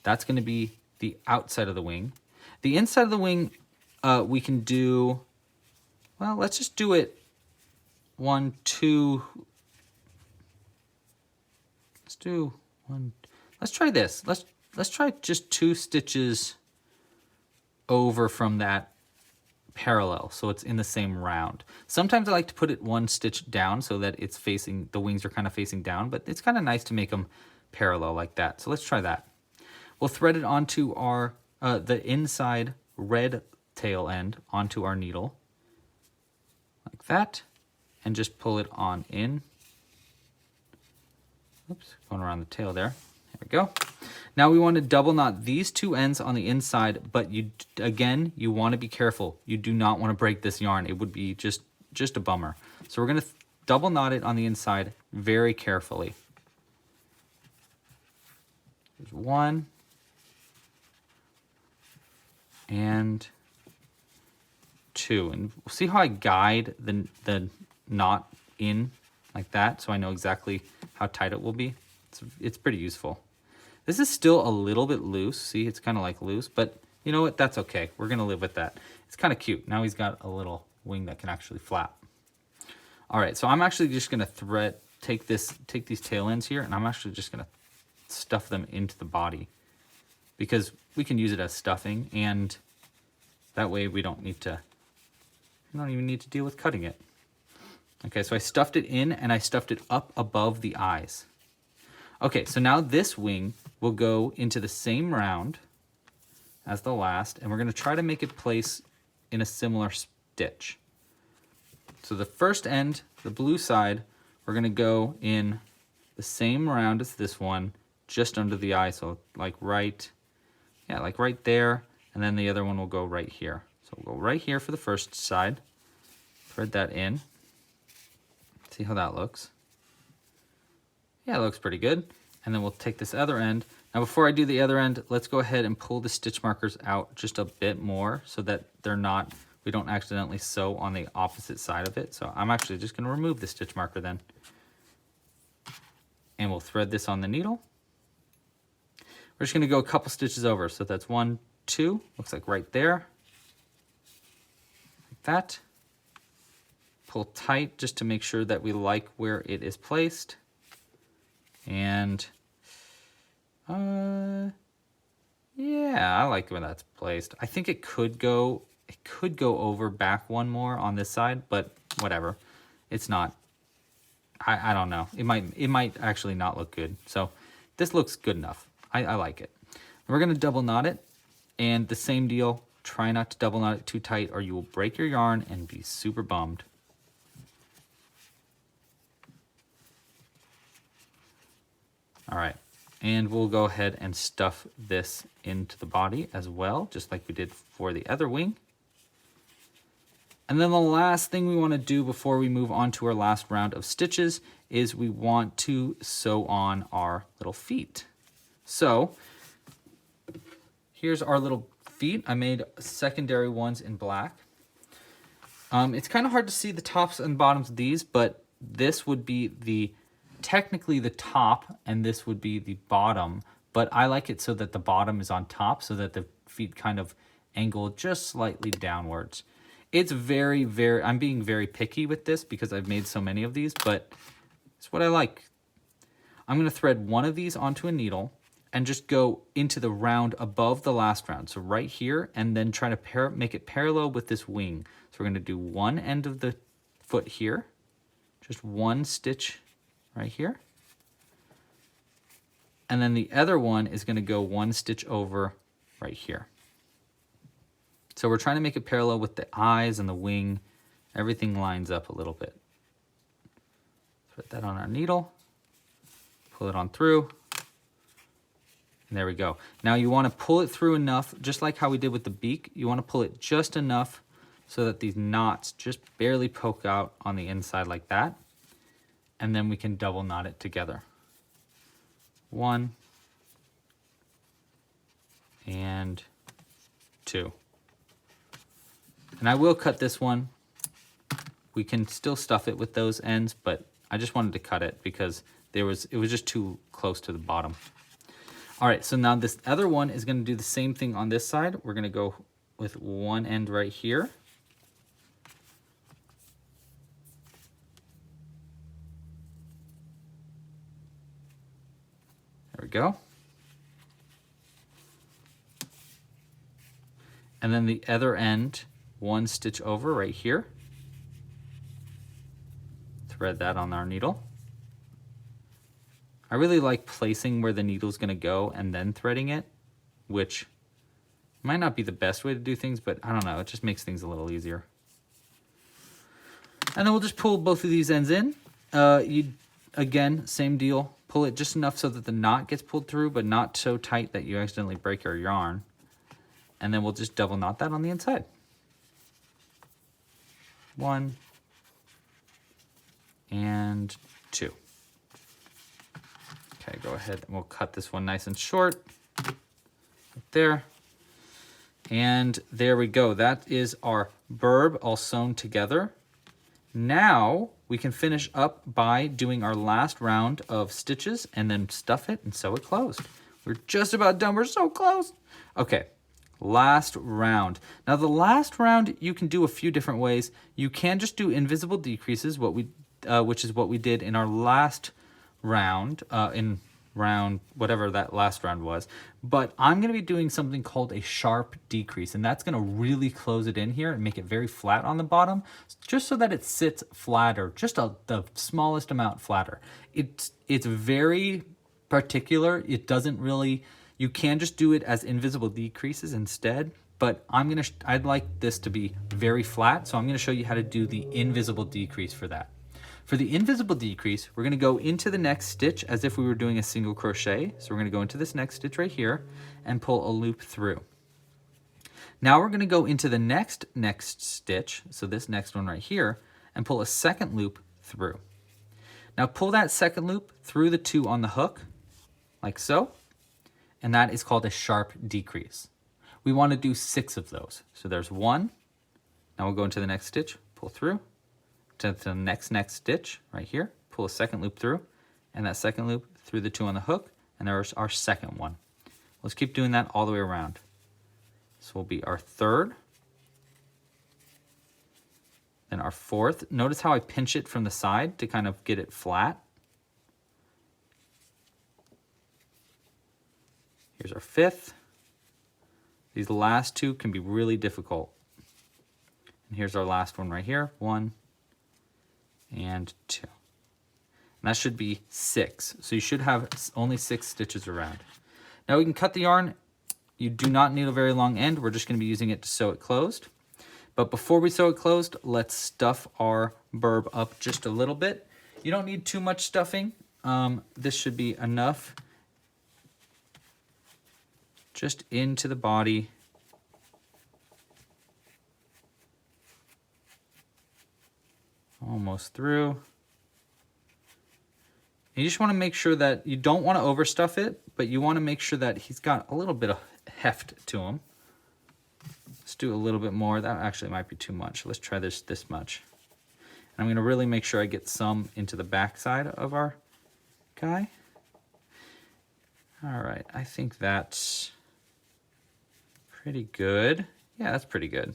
That's going to be the outside of the wing. The inside of the wing, we can do, well, let's just do it 1, 2. Let's do 1. Let's try this. Let's try just 2 stitches over from that parallel, so it's in the same round. Sometimes I like to put it 1 stitch down so that it's facing, the wings are kind of facing down, but it's kind of nice to make them parallel like that. So let's try that. We'll thread it onto our, the inside red tail end onto our needle, like that, and just pull it on in. Oops, going around the tail there. we go. Now we want to double knot these two ends on the inside, but you want to be careful. You do not want to break this yarn. It would be just a bummer. So we're going to double knot it on the inside very carefully. There's one. And two. And see how I guide the knot in like that, so I know exactly how tight it will be? It's pretty useful. This is still a little bit loose. See, it's kind of like loose, but you know what? That's okay. We're going to live with that. It's kind of cute. Now he's got a little wing that can actually flap. All right, so I'm actually just going to take these tail ends here, and I'm actually just going to stuff them into the body because we can use it as stuffing, and that way we don't even need to deal with cutting it. Okay, so I stuffed it in and I stuffed it up above the eyes. Okay, so now this wing will go into the same round as the last, and we're going to try to make it place in a similar stitch. So the first end, the blue side, we're going to go in the same round as this one, just under the eye, so like right there, and then the other one will go right here. So we'll go right here for the first side, thread that in, see how that looks. Yeah, it looks pretty good. And then we'll take this other end. Now before I do the other end, let's go ahead and pull the stitch markers out just a bit more so that we don't accidentally sew on the opposite side of it. So I'm actually just gonna remove the stitch marker then. And we'll thread this on the needle. We're just gonna go a couple stitches over. So that's 1, 2, looks like right there. Like that. Pull tight just to make sure that we like where it is placed. And yeah, I like where that's placed. I think it could go over back one more on this side, but whatever. It's not, I don't know. It might actually not look good. So this looks good enough. I like it. We're gonna double knot it, and the same deal, try not to double knot it too tight or you will break your yarn and be super bummed. All right, and we'll go ahead and stuff this into the body as well, just like we did for the other wing. And then the last thing we want to do before we move on to our last round of stitches is we want to sew on our little feet. So here's our little feet. I made secondary ones in black. It's kind of hard to see the tops and bottoms of these, but this would be technically the top and this would be the bottom, but I like it so that the bottom is on top so that the feet kind of angle just slightly downwards. It's I'm being very picky with this because I've made so many of these, but it's what I like. I'm going to thread one of these onto a needle and just go into the round above the last round. So right here, and then try to make it parallel with this wing. So we're going to do one end of the foot here, just one stitch right here. And then the other one is going to go one stitch over right here. So we're trying to make it parallel with the eyes and the wing. Everything lines up a little bit. Put that on our needle, pull it on through, and there we go. Now you want to pull it through enough, just like how we did with the beak. You want to pull it just enough so that these knots just barely poke out on the inside like that. And then we can double knot it together. 1 and 2. And I will cut this one. We can still stuff it with those ends, but I just wanted to cut it because it was just too close to the bottom. All right, so now this other one is going to do the same thing on this side. We're going to go with one end right here. There we go. And then the other end, one stitch over right here. Thread that on our needle. I really like placing where the needle's going to go and then threading it, which might not be the best way to do things, but I don't know, it just makes things a little easier. And then we'll just pull both of these ends in. Again, same deal. pull it just enough so that the knot gets pulled through, but not so tight that you accidentally break your yarn. And then we'll just double knot that on the inside. 1 and 2. Okay, go ahead and we'll cut this one nice and short. Right there. And there we go. That is our burb all sewn together. Now we can finish up by doing our last round of stitches and then stuff it and sew it closed. We're just about done. We're so close. Okay, last round. Now the last round you can do a few different ways. You can just do invisible decreases, which is what we did in our last round, in round whatever that last round was. But I'm going to be doing something called a sharp decrease, and that's going to really close it in here and make it very flat on the bottom, just so that it sits flatter, just the smallest amount flatter. It's very particular. It doesn't really, you can just do it as invisible decreases instead, but I'd like this to be very flat, so I'm going to show you how to do the invisible decrease for that. For the invisible decrease, we're going to go into the next stitch as if we were doing a single crochet. So we're going to go into this next stitch right here and pull a loop through. Now we're going to go into the next stitch, so this next one right here, and pull a second loop through. Now pull that second loop through the 2 on the hook, like so, and that is called a sharp decrease. We want to do 6 of those. So there's 1. Now we'll go into the next stitch, pull through, to the next stitch right here, pull a second loop through, and that second loop through the 2 on the hook, and there's our second one. Let's keep doing that all the way around. This will be our 3rd, then our 4th. Notice how I pinch it from the side to kind of get it flat. Here's our 5th. These last 2 can be really difficult. And here's our last one right here, 1 and 2. And that should be 6. So you should have only 6 stitches around. Now we can cut the yarn. You do not need a very long end. We're just going to be using it to sew it closed. But before we sew it closed, let's stuff our burb up just a little bit. You don't need too much stuffing. This should be enough. Just into the body. Almost through. You just want to make sure that you don't want to overstuff it, but you want to make sure that he's got a little bit of heft to him. Let's do a little bit more. That actually might be too much. Let's try this much. And I'm going to really make sure I get some into the back side of our guy. All right, I think that's pretty good. Yeah, that's pretty good.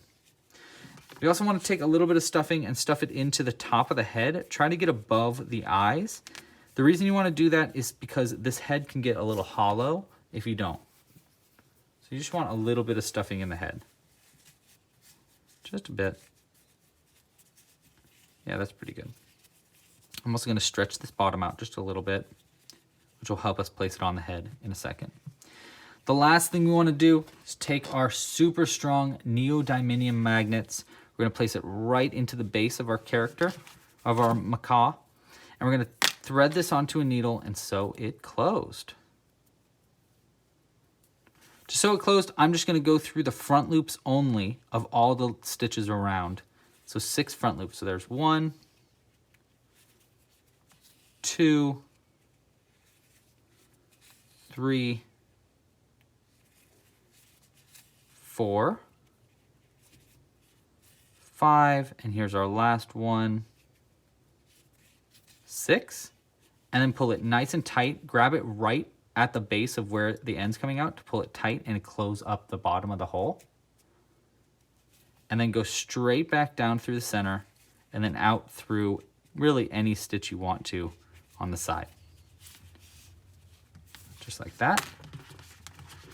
We also want to take a little bit of stuffing and stuff it into the top of the head. Try to get above the eyes. The reason you want to do that is because this head can get a little hollow if you don't. So you just want a little bit of stuffing in the head. Just a bit. Yeah, that's pretty good. I'm also going to stretch this bottom out just a little bit, which will help us place it on the head in a second. The last thing we want to do is take our super strong neodymium magnets. We're going to place it right into the base of our character, of our macaw, and we're going to thread this onto a needle and sew it closed. To sew it closed, I'm just going to go through the front loops only of all the stitches around. So 6 front loops. So there's 1, 2, 3, 4, 5, and here's our last one, 6, and then pull it nice and tight. Grab it right at the base of where the end's coming out to pull it tight and close up the bottom of the hole. And then go straight back down through the center and then out through really any stitch you want to on the side. Just like that.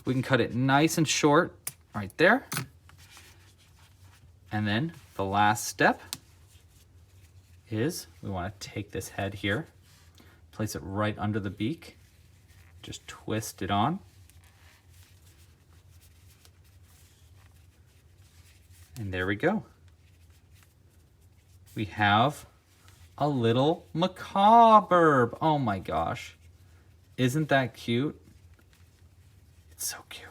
We can cut it nice and short right there. And then the last step is we want to take this head here, place it right under the beak, just twist it on. And there we go. We have a little macaw burb. Oh my gosh. Isn't that cute? It's so cute.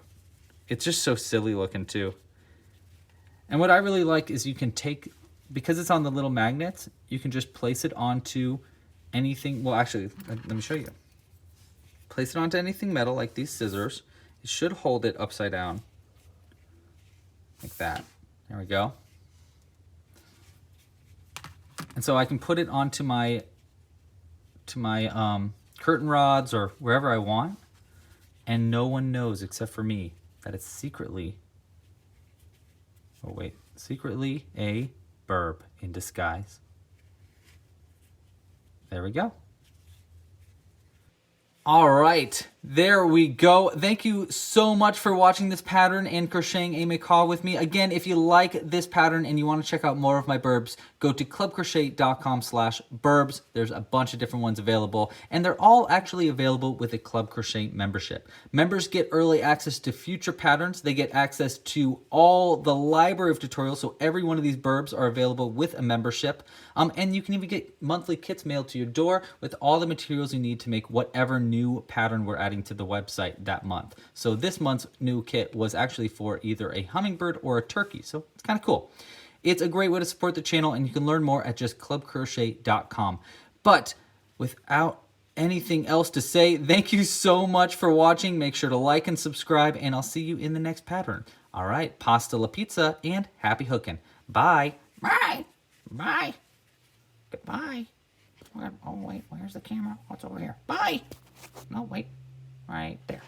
It's just so silly looking too. And what I really like is you can take, because it's on the little magnets, you can just place it onto anything. Well, actually, let me show you. Place it onto anything metal like these scissors. It should hold it upside down like that. There we go. And so I can put it onto my curtain rods or wherever I want, and no one knows except for me that it's secretly, oh wait, secretly a burb in disguise. There we go. All right, there we go. Thank you so much for watching this pattern and crocheting a macaw with me. Again, if you like this pattern and you want to check out more of my burbs, go to clubcrochet.com/burbs. There's a bunch of different ones available, and they're all actually available with a Club Crochet membership. Members get early access to future patterns. They get access to all the library of tutorials, so every one of these burbs are available with a membership. And you can even get monthly kits mailed to your door with all the materials you need to make whatever new pattern we're adding to the website that month. So this month's new kit was actually for either a hummingbird or a turkey, so it's kind of cool. It's a great way to support the channel, and you can learn more at just clubcrochet.com. But without anything else to say, thank you so much for watching. Make sure to like and subscribe, and I'll see you in the next pattern. All right, pasta la pizza, and happy hooking. Bye. Bye. Bye. Goodbye. Oh, wait, where's the camera? What's over here? Bye. No, wait. Right there.